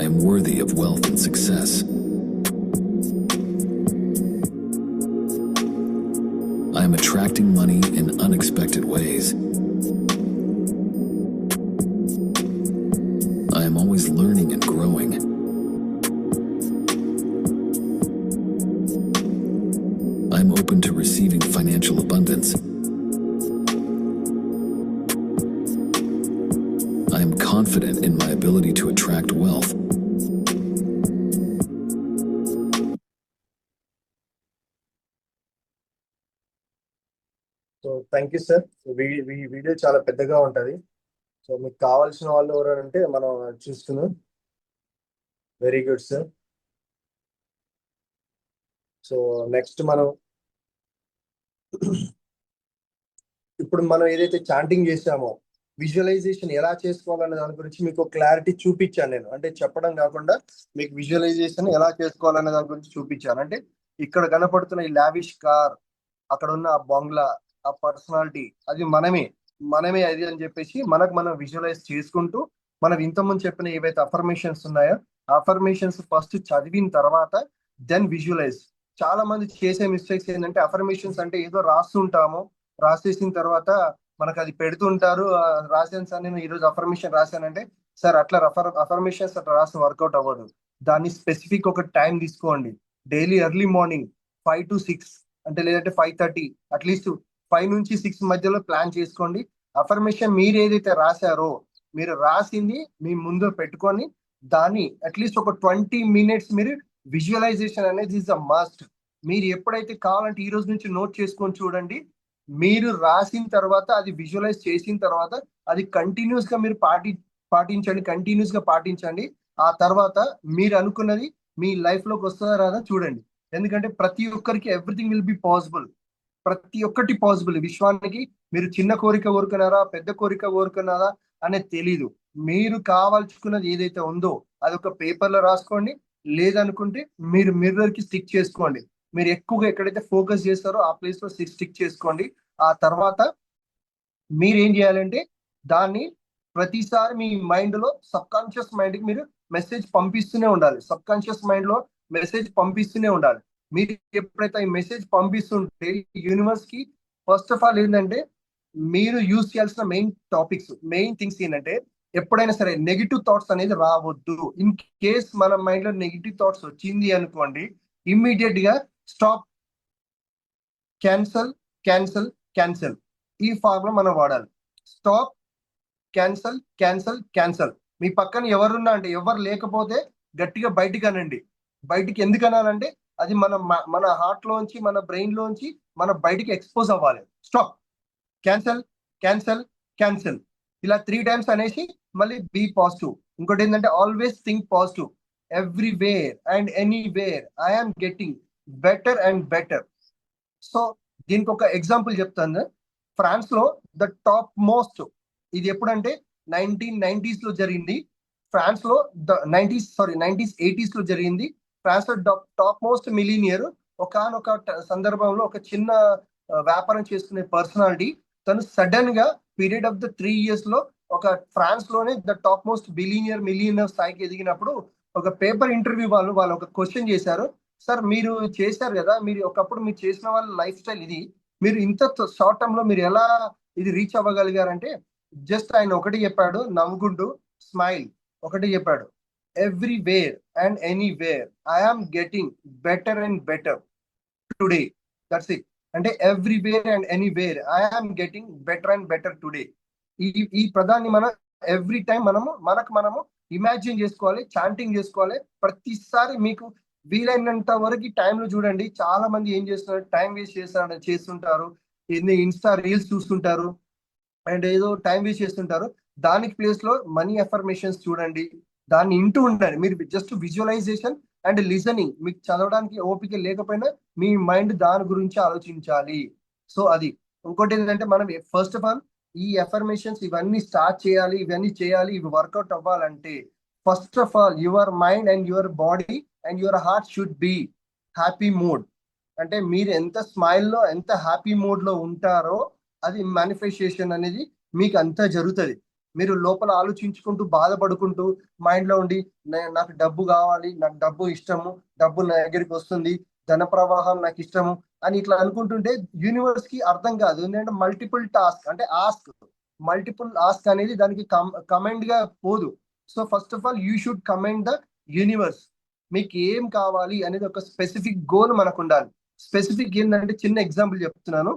I am worthy of wealth and success. I am attracting money in unexpected ways. I am always learning and growing. I am open to receiving financial abundance. I am confident in my ability to attract wealth. So thank you sir. Video చాలా పెద్దగా ఉంటది. So మీకు కావాల్సిన వాళ్ళు ఎవరంటే మనం చూస్తున్నాం. Very good sir. So next మనం ఇప్పుడు మనం ఏదైతే చాంటింగ్ చేసామో విజువలైజేషన్ ఎలా చేసుకోవాలనే దాని గురించి మీకు క్లారిటీ చూపించాను నేను. అంటే చెప్పడం కాకుండా మీకు విజువలైజేషన్ ఎలా చేసుకోవాలనే దాని గురించి చూపించాను. అంటే ఇక్కడ కనపడుతున్న ఈ లావిష్ కార్, అక్కడ ఉన్న ఆ బంగ్లా, ఆ పర్సనాలిటీ, అది మనమే అది అని చెప్పేసి మనకు మనం విజువలైజ్ చేసుకుంటూ మనం ఇంతకుముందు చెప్పిన ఏవైతే అఫర్మేషన్స్ ఉన్నాయో అఫర్మేషన్స్ ఫస్ట్ చదివిన తర్వాత దెన్ విజువలైజ్. చాలా మంది చేసే మిస్టేక్స్ ఏంటంటే అఫర్మేషన్స్ అంటే ఏదో రాస్తుంటాము, రాసేసిన తర్వాత మనకు అది పెడుతుంటారు. రాసాను సార్ నేను ఈరోజు అఫర్మేషన్ రాశానంటే, సార్ అట్లా అఫర్మేషన్స్ అట్లా రాసి వర్కౌట్ అవ్వదు. దాన్ని స్పెసిఫిక్ ఒక టైం తీసుకోండి. డైలీ ఎర్లీ మార్నింగ్ 5 to 6 అంటే లేదంటే 5:30 అట్లీస్ట్ 5 నుంచి 6 మధ్యలో ప్లాన్ చేసుకోండి. అఫర్మేషన్ మీరు ఏదైతే రాశారో మీరు రాసింది మీ ముందు పెట్టుకొని దాన్ని అట్లీస్ట్ ఒక 20 minutes మీరు విజువలైజేషన్ అనేది ఇస్ అ మస్ట్. మీరు ఎప్పుడైతే కావాలంటే ఈ రోజు నుంచి నోట్ చేసుకొని చూడండి. మీరు రాసిన తర్వాత అది విజువలైజ్ చేసిన తర్వాత అది కంటిన్యూస్ గా మీరు పాటించండి. ఆ తర్వాత మీరు అనుకున్నది మీ లైఫ్ లోకి వస్తుందా రాదా చూడండి. ఎందుకంటే ప్రతి ఒక్కరికి ఎవ్రీథింగ్ విల్ బి పాసిబుల్. ప్రతి ఒక్కటి పాసిబుల్. విశ్వానికి మీరు చిన్న కోరిక కోరుకున్నారా పెద్ద కోరిక కోరుకున్నారా అనేది తెలీదు. మీరు కావాల్చుకున్నది ఏదైతే ఉందో అది ఒక పేపర్ లో రాసుకోండి. లేదనుకుంటే మీరు మిర్రర్ కి స్టిక్ చేసుకోండి. మీరు ఎక్కువగా ఎక్కడైతే ఫోకస్ చేస్తారో ఆ ప్లేస్ లో స్టిక్ చేసుకోండి. ఆ తర్వాత మీరు ఏం చేయాలంటే దాన్ని ప్రతిసారి మీ మైండ్ లో సబ్ కాన్షియస్ మైండ్ కి మీరు మెసేజ్ పంపిస్తూనే ఉండాలి. సబ్ కాన్షియస్ మైండ్ లో మెసేజ్ పంపిస్తూనే ఉండాలి. మీరు ఎప్పుడైతే ఈ మెసేజ్ పంపిస్తుంటే యూనివర్స్ కి ఫస్ట్ ఆఫ్ ఆల్ ఏంటంటే మీరు యూజ్ చేయాల్సిన మెయిన్ థింగ్స్ ఏంటంటే ఎప్పుడైనా సరే నెగిటివ్ థాట్స్ అనేది రావద్దు. ఇన్ కేస్ మన మైండ్ లో నెగిటివ్ థాట్స్ వచ్చింది అనుకోండి, ఇమ్మీడియట్ గా స్టాప్, క్యాన్సల్ ఈ ఫార్ములా మనం వాడాలి. Stop, cancel. మీ పక్కన ఎవరున్నా అంటే ఎవరు లేకపోతే గట్టిగా బయటికి అనండి. బయటికి ఎందుకు అనాలంటే అది మన హార్ట్ లోంచి మన బ్రెయిన్ లోంచి మన బయటికి ఎక్స్పోజ్ అవ్వాలి. స్టాప్, క్యాన్సల్ ఇలా 3 times అనేసి మళ్ళీ బీ పాజిటివ్. ఇంకోటి ఏంటంటే always think positive. Everywhere and anywhere I'm getting better and better. So దీనికి ఒక ఎగ్జాంపుల్ చెప్తాను. ఫ్రాన్స్ లో ద టాప్ మోస్ట్, ఇది ఎప్పుడంటే 1990s లో జరిగింది. ఫ్రాన్స్ లో 1980s లో జరిగింది. ఫ్రాన్స్ లో టాప్ మోస్ట్ మిలీనియర్, ఒకనొక సందర్భంలో ఒక చిన్న వ్యాపారం చేసుకునే పర్సనాలిటీ, తను సడన్ గా పీరియడ్ ఆఫ్ ద 3 years లో ఒక ఫ్రాన్స్ లోనే ద టాప్ మోస్ట్ మిలియనర్ స్థాయికి ఎదిగినప్పుడు ఒక పేపర్ ఇంటర్వ్యూ వాళ్ళు ఒక క్వశ్చన్ చేశారు. సార్ మీరు చేశారు కదా, మీరు ఒకప్పుడు మీరు చేసిన వాళ్ళ లైఫ్ స్టైల్ ఇది, మీరు ఇంత షార్ట్ టర్మ్ లో మీరు ఎలా ఇది రీచ్ అవ్వగలిగారంటే జస్ట్ ఆయన ఒకటి చెప్పాడు నవ్వుకుంటూ, స్మైల్ ఒకటి చెప్పాడు, everywhere and anywhere I am getting better and better today. That's it. అంటే everywhere and anywhere I am getting better and better today. ఈ పదాన్ని మనం ఎవ్రీ టైం మనము ఇమాజిన్ చేసుకోవాలి, చాంటింగ్ చేసుకోవాలి. ప్రతిసారి మీకు వీలైనంత వరకు టైంలో చూడండి. చాలా మంది ఏం చేస్తున్నారు, టైం వేస్ట్ చేస్తుంటారు, ఇన్స్టా రీల్స్ చూస్తుంటారు అండ్ ఏదో టైం వేస్ట్ చేస్తుంటారు. దానికి ప్లేస్ లో మనీ అఫర్మేషన్స్ చూడండి, దాన్ని ఇంటూ ఉండండి. మీరు జస్ట్ విజువలైజేషన్ అండ్ లిజనింగ్, మీకు చదవడానికి ఓపిక లేకపోయినా మీ మైండ్ దాని గురించి ఆలోచించాలి. సో అది. ఇంకోటి ఏంటంటే మనం ఫస్ట్ ఆఫ్ ఆల్ ఈ అఫర్మేషన్స్ ఇవన్నీ స్టార్ట్ చేయాలి, ఇవన్నీ చేయాలి, ఇవి వర్కౌట్ అవ్వాలంటే first of all your mind and your body and your heart should be happy mood. అంటే మీరు ఎంత స్మైల్ లో ఎంత హ్యాపీ మూడ్ లో ఉంటారో అది మేనిఫెస్టేషన్ అనేది మీకు అంతా జరుగుతుంది. మీరు లోపల ఆలోచించుకుంటూ బాధపడుకుంటూ మైండ్ లో ఉండి నాకు డబ్బు కావాలి, నాకు డబ్బు ఇష్టము, డబ్బు నా దగ్గరికి వస్తుంది, ధన ప్రవాహం నాకు ఇష్టము అని ఇట్లా అనుకుంటుంటే యూనివర్స్ కి అర్థం కాదు. ఎందుకంటే మల్టిపుల్ టాస్క్ అంటే మల్టిపుల్ ఆస్క్ అనేది దానికి కమెండ్ గా పోదు. So first of all you should commend the universe. మీకు ఏం కావాలి అనేది ఒక స్పెసిఫిక్ గోల్ మనకు ఉండాలి. స్పెసిఫిక్ ఏంటంటే చిన్న ఎగ్జాంపుల్ చెప్తున్నాను.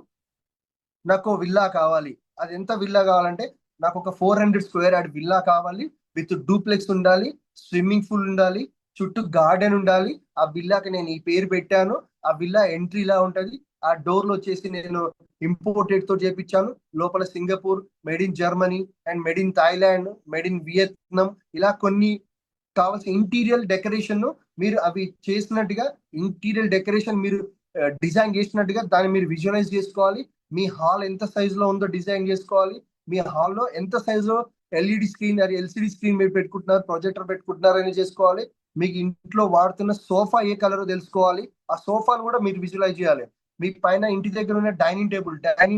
నాకు విల్లా కావాలి. అది ఎంత విల్లా కావాలంటే నాకు ఒక 400 square yard విల్లా కావాలి, విత్ డూప్లెక్స్ ఉండాలి, స్విమ్మింగ్ పూల్ ఉండాలి, చుట్టూ గార్డెన్ ఉండాలి. ఆ విల్లాకి నేను ఈ పేరు పెట్టాను. ఆ విల్లా ఎంట్రీలా ఉంటది. ఆ డోర్ లో వచ్చేసి నేను ఇంపోర్టెడ్ తో చేపించాను. లోపల Singapore, made in Germany and made in Thailand, made in Vietnam, ఇలా కొన్ని కావాల్సిన ఇంటీరియర్ డెకరేషన్ మీరు అవి చేసినట్టుగా, ఇంటీరియర్ డెకరేషన్ మీరు డిజైన్ చేసినట్టుగా దాన్ని మీరు విజువలైజ్ చేసుకోవాలి. మీ హాల్ ఎంత సైజ్ లో ఉందో డిజైన్ చేసుకోవాలి. మీ హాల్లో ఎంత సైజ్ లో ఎల్ఈడి స్క్రీన్ ఎల్సిడి స్క్రీన్ మీరు పెట్టుకుంటున్నారు, ప్రొజెక్టర్ పెట్టుకుంటున్నారు అని చేసుకోవాలి. మీకు ఇంట్లో వాడుతున్న సోఫా ఏ కలర్ తెలుసుకోవాలి. ఆ సోఫాను కూడా మీరు విజువలైజ్ చేయాలి. మీ పైన ఇంటి దగ్గర ఉన్న డైనింగ్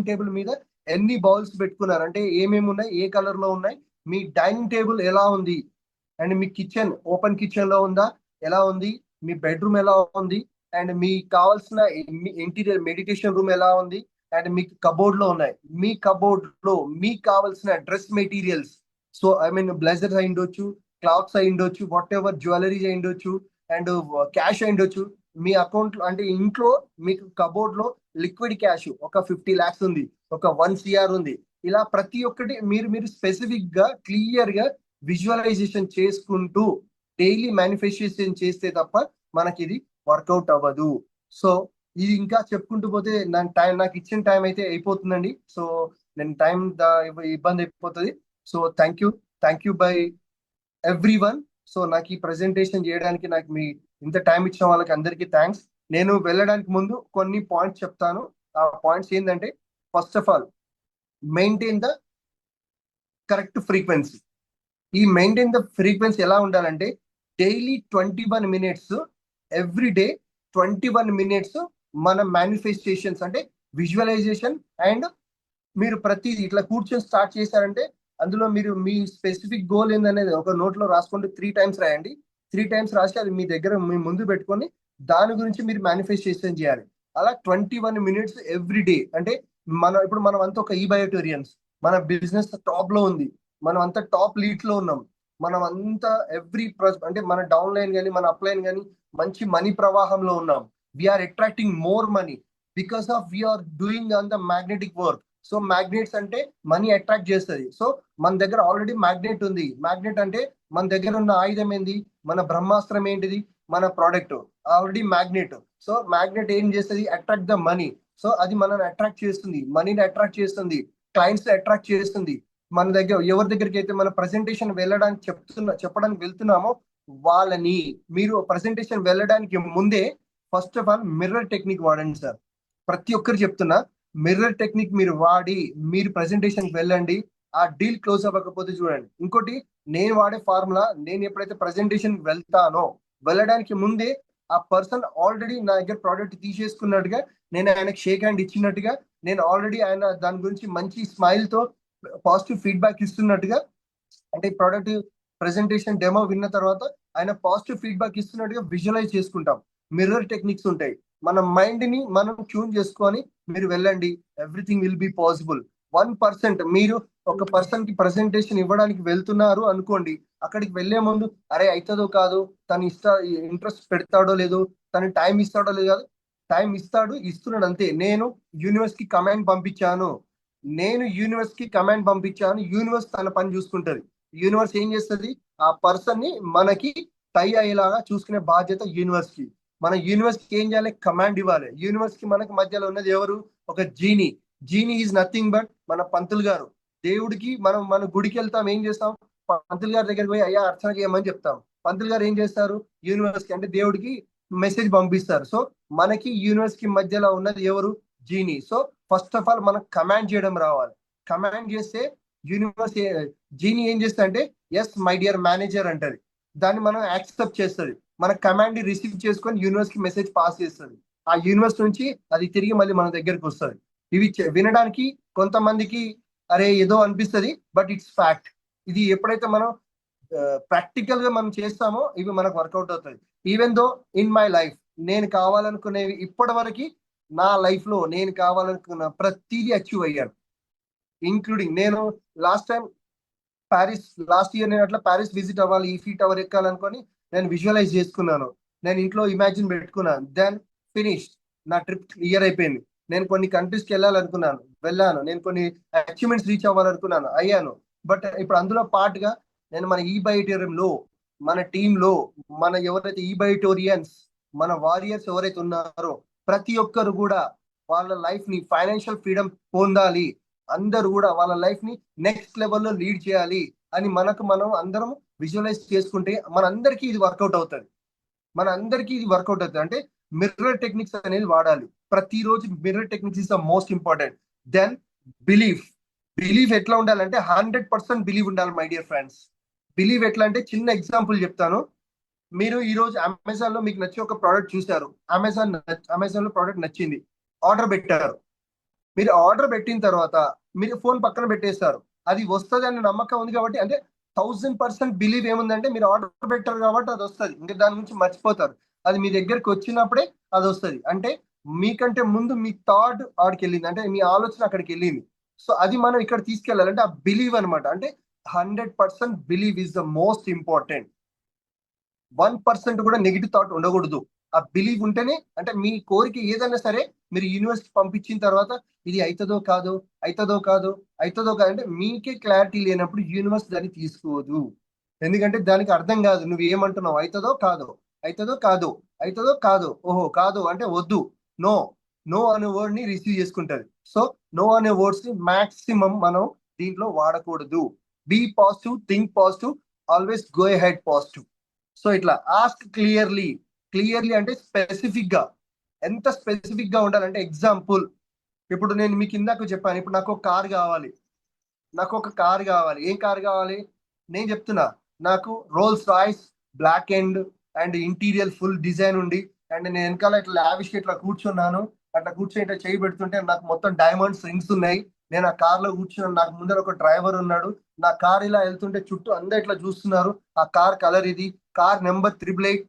టేబుల్ మీద ఎన్ని బౌల్స్ పెట్టుకున్నారు, అంటే ఏమేమి ఉన్నాయి, ఏ కలర్ లో ఉన్నాయి, మీ డైనింగ్ టేబుల్ ఎలా ఉంది, and me kitchen open kitchen లో ఉందా, ఎలా ఉంది, మీ బెడ్రూమ్ ఎలా ఉంది, అండ్ మీకు కావాల్సిన ఇంటీరియర్ మెడిటేషన్ రూమ్ ఎలా ఉంది, అండ్ మీకు కబోర్డ్ లో ఉన్నాయి. మీ కబోర్డ్ లో మీకు కావాల్సిన dress materials, so I mean blazers అయి ఉండొచ్చు, క్లాత్స్ అయి ఉండొచ్చు, వాట్ ఎవర్ జ్యువెలరీస్ అయి ఉండొచ్చు, అండ్ క్యాష్ అయి ఉండొచ్చు. మీ అకౌంట్ లో అంటే ఇంట్లో మీకు కబోర్డ్ లో లిక్విడ్ క్యాష్ ఒక 50 lakhs ఉంది, ఒక 1 crore ఉంది. ఇలా ప్రతి ఒక్కటి మీరు స్పెసిఫిక్ గా క్లియర్ గా విజువలైజేషన్ చేసుకుంటూ డైలీ మేనిఫెస్టేషన్ చేస్తే తప్ప మనకి ఇది వర్కౌట్ అవ్వదు. సో ఇది ఇంకా చెప్పుకుంటూ పోతే నాకు ఇచ్చిన టైం అయితే అయిపోతుందండి. సో నేను టైం ఇబ్బంది అయిపోతుంది. So thank you by every one. So నాకు ఈ ప్రెజెంటేషన్ చేయడానికి నాకు మీ ఇంత టైం ఇచ్చిన వాళ్ళకి అందరికీ థ్యాంక్స్. నేను వెళ్ళడానికి ముందు కొన్ని పాయింట్స్ చెప్తాను. ఆ పాయింట్స్ ఏంటంటే first of all maintain the correct frequency. ఈ మెయింటైన్ ద ఫ్రీక్వెన్సీ ఎలా ఉండాలంటే daily 21 minutes every day 21 minutes మన మేనిఫెస్టేషన్స్ అంటే విజువలైజేషన్. అండ్ మీరు ప్రతిదీ ఇట్లా కూర్చొని స్టార్ట్ చేశారంటే అందులో మీరు మీ స్పెసిఫిక్ గోల్ ఏందనేది ఒక నోట్ లో రాసుకుంటే 3 times రాయండి. 3 times రాసి అది మీ దగ్గర మీ ముందు పెట్టుకొని దాని గురించి మీరు మేనిఫెస్టేషన్ చేయాలి. అలా 21 minutes ఎవ్రీ డే. అంటే ఇప్పుడు మనం అంతా ఒక ఈబయోటోరియన్స్, మన బిజినెస్ టాప్ లో ఉంది, మనం అంతా టాప్ లీడ్ లో ఉన్నాం, మనం అంతా అంటే మన డౌన్ లైన్ కానీ మన అప్ లైన్ కానీ మంచి మనీ ప్రవాహంలో ఉన్నాం. We're attracting more money because of we're doing on the magnetic work. So magnets అంటే మనీ అట్రాక్ట్ చేస్తుంది. సో మన దగ్గర ఆల్రెడీ మ్యాగ్నెట్ ఉంది. మ్యాగ్నెట్ అంటే మన దగ్గర ఉన్న ఆయుధం ఏంది, మన బ్రహ్మాస్త్రం ఏంటిది, మన product already magnet. So magnet ఏం చేస్తుంది, అట్రాక్ట్ ద మనీ. సో అది మనల్ని అట్రాక్ట్ చేస్తుంది, మనీని అట్రాక్ట్ చేస్తుంది, క్లయింట్స్ అట్రాక్ట్ చేస్తుంది. మన దగ్గర ఎవరి దగ్గరికి అయితే మన ప్రెజెంటేషన్ వెళ్ళడానికి చెప్పడానికి వెళ్తున్నామో వాళ్ళని మీరు ప్రెజెంటేషన్ వెళ్ళడానికి ముందే first of all mirror technique వాడండి సార్. ప్రతి ఒక్కరు చెప్తున్నా, మిర్రర్ టెక్నిక్ మీరు వాడి మీరు ప్రెజెంటేషన్ వెళ్ళండి. ఆ డీల్ క్లోజ్ అవ్వకపోతే చూడండి. ఇంకోటి నేను వాడే ఫార్ములా, నేను ఎప్పుడైతే ప్రెజెంటేషన్ వెళ్తానో వెళ్ళడానికి ముందే ఆ పర్సన్ ఆల్రెడీ నా దగ్గర ప్రోడక్ట్ తీసేసుకున్నట్టుగా, నేను ఆయనకు షేక్ హ్యాండ్ ఇచ్చినట్టుగా, నేను ఆల్రెడీ ఆయన దాని గురించి మంచి స్మైల్ తో పాజిటివ్ ఫీడ్బ్యాక్ ఇస్తున్నట్టుగా, అంటే ప్రోడక్ట్ ప్రెజెంటేషన్ డెమో విన్న తర్వాత ఆయన పాజిటివ్ ఫీడ్బ్యాక్ ఇస్తున్నట్టుగా విజువలైజ్ చేసుకుంటాం. మిర్రర్ టెక్నిక్స్ ఉంటాయి. మన మైండ్ ని మనం ట్యూన్ చేసుకొని మీరు వెళ్ళండి, ఎవ్రీథింగ్ విల్ బి పాసిబుల్. 1% మీరు ఒక పర్సన్ కి ప్రెజెంటేషన్ ఇవ్వడానికి వెళ్తున్నారు అనుకోండి, అక్కడికి వెళ్లే ముందు అరే అవుతుందో కాదు, తను ఇంట్రెస్ట్ పెడతాడో లేదో, తను టైం ఇస్తాడో లేదో, టైం ఇస్తున్నాడు అంతే. నేను యూనివర్స్ కి కమాండ్ పంపించాను, యూనివర్స్ తన పని చూసుకుంటది. యూనివర్స్ ఏం చేస్తుంది, ఆ పర్సన్ ని మనకి టై అయ్యేలాగా చూసుకునే బాధ్యత యూనివర్స్ కి. మన యూనివర్స్ కి ఏం చేయాలి, కమాండ్ ఇవ్వాలి. యూనివర్స్ కి మనకి మధ్యలో ఉన్నది ఎవరు, ఒక genie. Genie is nothing but మన పంతులు గారు. దేవుడికి మన గుడికి వెళ్తాం, ఏం చేస్తాం, పంతులు గారి దగ్గరికి పోయి అయ్యా అర్చన చేయమని చెప్తాం. పంతులు గారు ఏం చేస్తారు, యూనివర్స్ కి అంటే దేవుడికి మెసేజ్ పంపిస్తారు. సో మనకి యూనివర్స్ కి మధ్యలో ఉన్నది ఎవరు, genie. So first of all మనకు కమాండ్ చేయడం రావాలి. కమాండ్ చేస్తే యూనివర్స్ జీనీ ఏం చేస్తా అంటే ఎస్ మై డియర్ మేనేజర్ అంటది. దాన్ని మనం యాక్సెప్ట్ చేస్తుంది. మన కమాండ్ రిసీవ్ చేసుకొని యూనివర్స్ కి మెసేజ్ పాస్ చేస్తుంది. ఆ యూనివర్స్ నుంచి అది తిరిగి మళ్ళీ మన దగ్గరికి వస్తుంది. ఇవి వినడానికి కొంతమందికి అరే ఏదో అనిపిస్తుంది, బట్ ఇట్స్ ఫ్యాక్ట్. ఇది ఎప్పుడైతే మనం ప్రాక్టికల్ గా మనం చేస్తామో ఇవి మనకు వర్కౌట్ అవుతుంది. Even though in my life నేను కావాలనుకునేవి ఇప్పటి వరకు నా లైఫ్ లో నేను కావాలనుకున్న ప్రతిదీ అచీవ్ అయ్యాను. ఇంక్లూడింగ్ నేను లాస్ట్ ఇయర్ నేను అట్లా ప్యారిస్ విజిట్ అవ్వాలి, ఈఫీ టవర్ ఎక్కాలనుకొని నేను విజువలైజ్ చేసుకున్నాను. నేను ఇంట్లో ఇమాజిన్ పెట్టుకున్నాను. దెన్ ఫినిష్, నా ట్రిప్ క్లియర్ అయిపోయింది. నేను కొన్ని కంట్రీస్కి వెళ్ళాలనుకున్నాను, వెళ్ళాను. నేను కొన్ని అచీవ్మెంట్స్ రీచ్ అవ్వాలనుకున్నాను, అయ్యాను. బట్ ఇప్పుడు అందులో పార్ట్గా నేను మన ఈబైటోరియంలో, మన టీంలో, మన ఎవరైతే ఈబైటోరియన్స్, మన వారియర్స్ ఎవరైతే ఉన్నారో ప్రతి ఒక్కరు కూడా వాళ్ళ లైఫ్ ని ఫైనాన్షియల్ ఫ్రీడమ్ పొందాలి, అందరూ కూడా వాళ్ళ లైఫ్ ని నెక్స్ట్ లెవెల్లో లీడ్ చేయాలి అని మనం అందరం విజువలైజ్ చేసుకుంటే మనందరికీ ఇది వర్కౌట్ అవుతుంది. అంటే మిర్రర్ టెక్నిక్స్ అనేది వాడాలి ప్రతిరోజు. Mirror techniques is the most important. Then belief ఎట్లా ఉండాలంటే 100% బిలీవ్ ఉండాలి మై డియర్ ఫ్రెండ్స్. బిలీవ్ ఎట్లా అంటే చిన్న ఎగ్జాంపుల్ చెప్తాను. మీరు ఈ రోజు అమెజాన్ లో మీకు నచ్చి ఒక ప్రోడక్ట్ చూసారు, అమెజాన్ లో ప్రోడక్ట్ నచ్చింది, ఆర్డర్ పెట్టారు. మీరు ఆర్డర్ పెట్టిన తర్వాత మీరు ఫోన్ పక్కన పెట్టేస్తారు. అది వస్తుంది అనే నమ్మకం ఉంది కాబట్టి, అంటే 1000% బిలీవ్ ఏముందంటే మీరు ఆర్డర్ పెట్టారు కాబట్టి అది వస్తుంది, ఇంకా దాని గురించి మర్చిపోతారు. అది మీ దగ్గరికి వచ్చినప్పుడే అది వస్తుంది. అంటే మీకంటే ముందు మీ థాట్ ఆడికి వెళ్ళింది, అంటే మీ ఆలోచన అక్కడికి వెళ్ళింది. సో అది మనం ఇక్కడ తీసుకెళ్ళాలంటే ఆ బిలీవ్ అనమాట. అంటే 100% believe is the most important. 1% కూడా నెగిటివ్ థాట్ ఉండకూడదు. ఆ బిలీవ్ ఉంటేనే, అంటే మీ కోరిక ఏదైనా సరే మీరు యూనివర్స్ కి పంపించిన తర్వాత ఇది అవుతుందో కాదు అంటే మీకే క్లారిటీ లేనప్పుడు యూనివర్స్ దాన్ని తీసుకోదు. ఎందుకంటే దానికి అర్థం కాదు నువ్వు ఏమంటున్నావు, అవుతుందో కాదు, ఓహో కాదు అంటే వద్దు, నో అనే వర్డ్ ని రిసీవ్ చేసుకుంటది. సో నో అనే వర్డ్స్ ని మాక్సిమం మనం దీంట్లో వాడకూడదు. Be positive, think positive, always go ahead positive. So ఇట్లా ఆస్క్ క్లియర్లీ అంటే స్పెసిఫిక్ గా. ఎంత స్పెసిఫిక్ గా ఉండాలంటే, ఎగ్జాంపుల్ ఇప్పుడు నేను మీకు ఇందాక చెప్పాను, ఇప్పుడు నాకు ఒక కార్ కావాలి, ఏం కార్ కావాలి నేను చెప్తున్నా. నాకు Rolls Royce black and interior full design ఉండి, అండ్ నేను వెనకాల ఇట్లా లావిష్ ఇట్లా కూర్చున్నాను, అట్లా కూర్చొని ఇట్లా చేయి పెడుతుంటే నాకు మొత్తం డైమండ్స్ రింగ్స్ ఉన్నాయి. నేను ఆ కార్ లో కూర్చున్నాను, నాకు ముందర ఒక డ్రైవర్ ఉన్నాడు, నా కార్ ఇలా వెళ్తుంటే చుట్టూ అందరు ఇట్లా చూస్తున్నారు, ఆ కార్ కలర్ ఇది, కార్ నెంబర్ 888,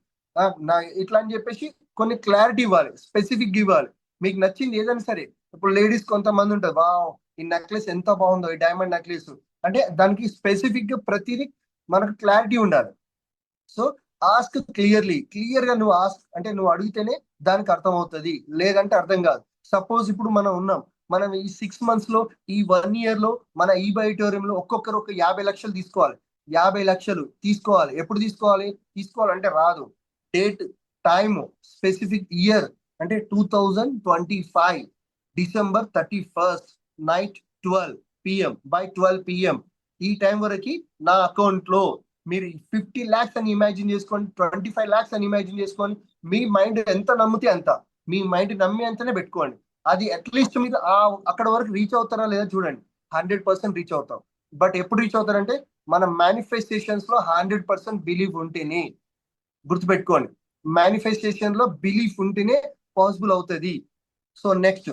ఇట్లా అని చెప్పేసి కొన్ని క్లారిటీ ఇవ్వాలి, స్పెసిఫిక్ ఇవ్వాలి. మీకు నచ్చింది ఏదైనా సరే. ఇప్పుడు లేడీస్ కొంతమంది ఉంటారు, వావ్ ఈ నెక్లెస్ ఎంత బాగుందో, ఈ డైమండ్ నెక్లెస్, అంటే దానికి స్పెసిఫిక్ గా ప్రతిదీ మనకు క్లారిటీ ఉండాలి. సో ఆస్క్ క్లియర్ గా నువ్వు ఆస్క్ అంటే నువ్వు అడిగితేనే దానికి అర్థం అవుతుంది, లేదంటే అర్థం కాదు. సపోజ్ ఇప్పుడు మనం ఈ 6 months లో, ఈ 1 year లో మన ఈబైటోరియంలో ఒక్కొక్కరు ఒక 50 లక్షలు తీసుకోవాలి. 50 లక్షలు తీసుకోవాలి. ఎప్పుడు తీసుకోవాలంటే రాదు. డేట్, టైమ్, స్పెసిఫిక్ ఇయర్ అంటే 2025 December 31st night 12 PM by 12 PM ఈ టైం వరకు నా అకౌంట్ లో మీరు 50 lakhs అని ఇమాజిన్ చేసుకోండి, 25 lakhs అని ఇమాజిన్ చేసుకోండి. మీ మైండ్ ఎంత నమ్మితే అంత, మీ మైండ్ నమ్మి అంతనే పెట్టుకోండి. అది అట్లీస్ట్ మీరు అక్కడ వరకు రీచ్ అవుతారా లేదా చూడండి. 100% రీచ్ అవుతాం. బట్ ఎప్పుడు రీచ్ అవుతారంటే మన మేనిఫెస్టేషన్స్ లో 100% బిలీవ్ ఉంటేనే. గుర్తుపెట్టుకోండి, మేనిఫెస్టేషన్ లో బిలీఫ్ ఉంటేనే పాసిబుల్ అవుతుంది. So next,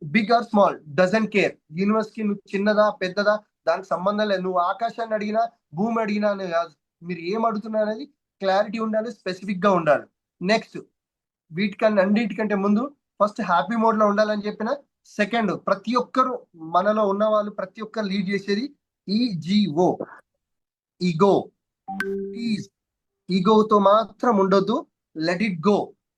big or small doesn't care. Universe కి నువ్వు చిన్నదా పెద్దదా దానికి సంబంధం లేదు. నువ్వు ఆకాశాన్ని అడిగినా భూమి అడిగినా అని కాదు, మీరు ఏం అడుగుతున్నారు అనేది క్లారిటీ ఉండాలి, స్పెసిఫిక్ గా ఉండాలి. నెక్స్ట్, వీటికన్నా అన్నిటికంటే ముందు ఫస్ట్ హ్యాపీ మోడ్ లో ఉండాలని చెప్పిన. సెకండ్, ప్రతి ఒక్కరు మనలో ఉన్న వాళ్ళు ప్రతి ఒక్కరు లీడ్ చేసేది ఈగో. ఈగో ప్లీజ్, ఈగోతో మాత్రం ఉండొద్దు. Let it go.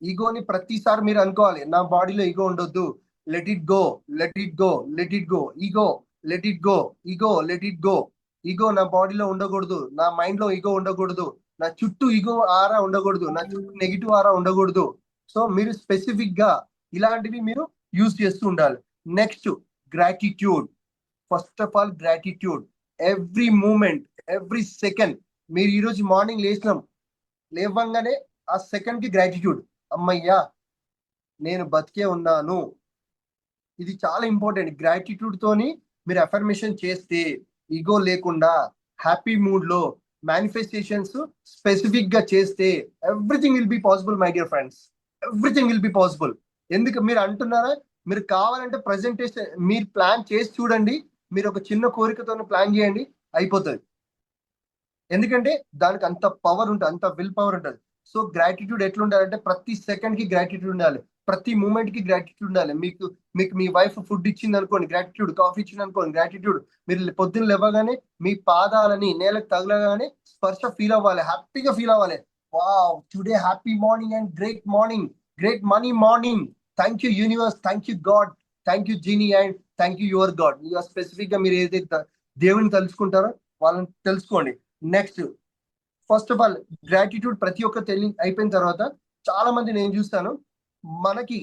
ఈగోని ప్రతిసారి మీరు అనుకోవాలి, నా బాడీలో ఈగో ఉండొద్దు. Let it go, let it go, let it go. Ego let it go, ego let it go. Ego నా బాడీలో ఉండకూడదు, నా మైండ్ లో ఈగో ఉండకూడదు, నా చుట్టూ ఈగో ఆరా ఉండకూడదు, నా చుట్టూ నెగిటివ్ ఆరా ఉండకూడదు. సో మీరు స్పెసిఫిక్ గా ఇలాంటివి మీరు యూజ్ చేస్తూ ఉండాలి. Next, gratitude. First of all gratitude. Every moment, every second. మీరు ఈరోజు మార్నింగ్ లేవంగానే ఆ సెకండ్ కి గ్రాటిట్యూడ్. అమ్మయ్యా నేను బతికే ఉన్నాను. ఇది చాలా ఇంపార్టెంట్. గ్రాటిట్యూడ్ తోని మీరు అఫర్మేషన్ చేస్తే, ఈగో లేకుండా హ్యాపీ మూడ్ లో మేనిఫెస్టేషన్స్ స్పెసిఫిక్ గా చేస్తే everything will be possible my dear friends. Everything will be possible. ఎందుకు మీరు అంటున్నారా? మీరు కావాలంటే ప్రెజెంటేషన్ మీరు ప్లాన్ చేసి చూడండి. మీరు ఒక చిన్న కోరికతో ప్లాన్ చేయండి, అయిపోతుంది. ఎందుకంటే దానికి అంత పవర్ ఉంటుంది, అంత విల్ పవర్ ఉంటుంది. సో గ్రాటిట్యూడ్ ఎట్లా ఉండాలంటే ప్రతి సెకండ్ కి గ్రాటిట్యూడ్ ఉండాలి, ప్రతి మూమెంట్ కి గ్రాటిట్యూడ్ ఉండాలి. మీకు మీ వైఫ్ ఫుడ్ ఇచ్చింది అనుకోండి, గ్రాటిట్యూడ్. కాఫీ ఇచ్చింది అనుకోండి, గ్రాటిట్యూడ్. మీరు పొద్దున్న లేవగానే మీ పాదాలని నేలకు తగలగానే స్పర్శ ఫీల్ అవ్వాలి, హ్యాపీగా ఫీల్ అవ్వాలి. Wow, today happy morning and great morning, great money morning. Thank you universe, thank you God, thank you genie and thank you your God. Specific గా మీరు ఏదైతే దేవుని తెలుసుకుంటారో వాళ్ళని తెలుసుకోండి. Next, first of all gratitude ప్రతి ఒక్క అయిపోయిన తర్వాత చాలా మంది నేను చూస్తాను, మనకి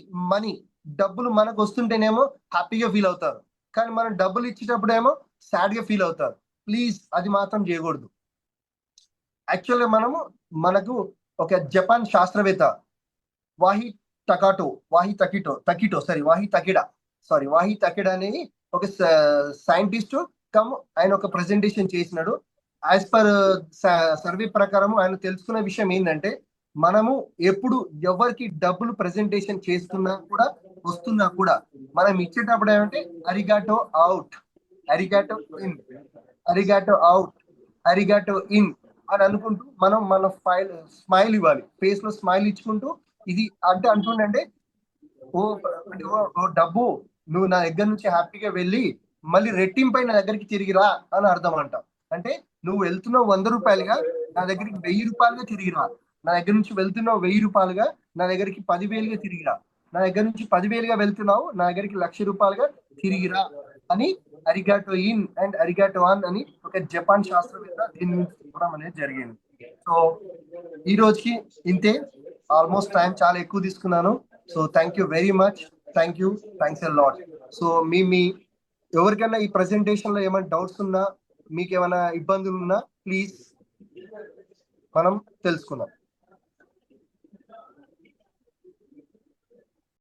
డబ్బులు మనకు వస్తుంటేనేమో హ్యాపీగా ఫీల్ అవుతారు, కానీ మనం డబ్బులు ఇచ్చేటప్పుడేమో సాడ్ గా ఫీల్ అవుతారు. ప్లీజ్ అది మాత్రం చేయకూడదు. యాక్చువల్గా మనకు ఒక జపాన్ శాస్త్రవేత్త వాహి తకిడా అనే ఒక సైంటిస్ట్ ఆయన ఒక ప్రెజెంటేషన్ చేసినాడు. యాజ్ పర్ సర్వే ప్రకారం ఆయన తెలుసుకున్న విషయం ఏంటంటే, మనము ఎప్పుడు ఎవరికి డబ్బులు ప్రెజెంటేషన్ వస్తున్నా కూడా మనం ఇచ్చేటప్పుడు ఏమంటే అరిగాటో అవుట్, అరిగాటో ఇన్, అరిగాటో అవుట్, అరిగాటో ఇన్ అని అనుకుంటూ మనం మన స్మైల్ ఇవ్వాలి, ఫేస్ లో స్మైల్ ఇచ్చుకుంటూ. ఇది అంటే అంటుండే, ఓ డబ్బు నువ్వు నా దగ్గర నుంచి హ్యాపీగా వెళ్ళి మళ్ళీ రెట్టింపై నా దగ్గరికి తిరిగిరా అని అర్థం అంట. అంటే నువ్వు వెళ్తున్నావు 100 రూపాయలుగా, నా దగ్గరికి 1000 రూపాయలుగా తిరిగిరా. నా దగ్గర నుంచి వెళ్తున్నావు 1000 రూపాయలుగా, నా దగ్గరికి 10,000గా తిరిగిరా. నా దగ్గర నుంచి 10,000గా వెళ్తున్నావు, నా దగ్గరికి 1,00,000 రూపాయలుగా తిరిగిరా అని అరిగాటో ఇన్ అండ్ అరిగాటో ఆన్ అని ఒక జపాన్ శాస్త్రవేత్త దీన్ని చెప్పడం అనేది జరిగింది. సో ఈ రోజుకి ఇంతే. ఆల్మోస్ట్ టైం చాలా ఎక్కువ తీసుకున్నాను. So thank you very much, thanks a lot. So మీ ఎవరికైనా ఈ ప్రెజెంటేషన్ లో ఏమైనా డౌట్స్ ఉన్నా, మీకు ఏమైనా ఇబ్బందులు ఉన్నా ప్లీజ్ మనం తెలుసుకుందాం.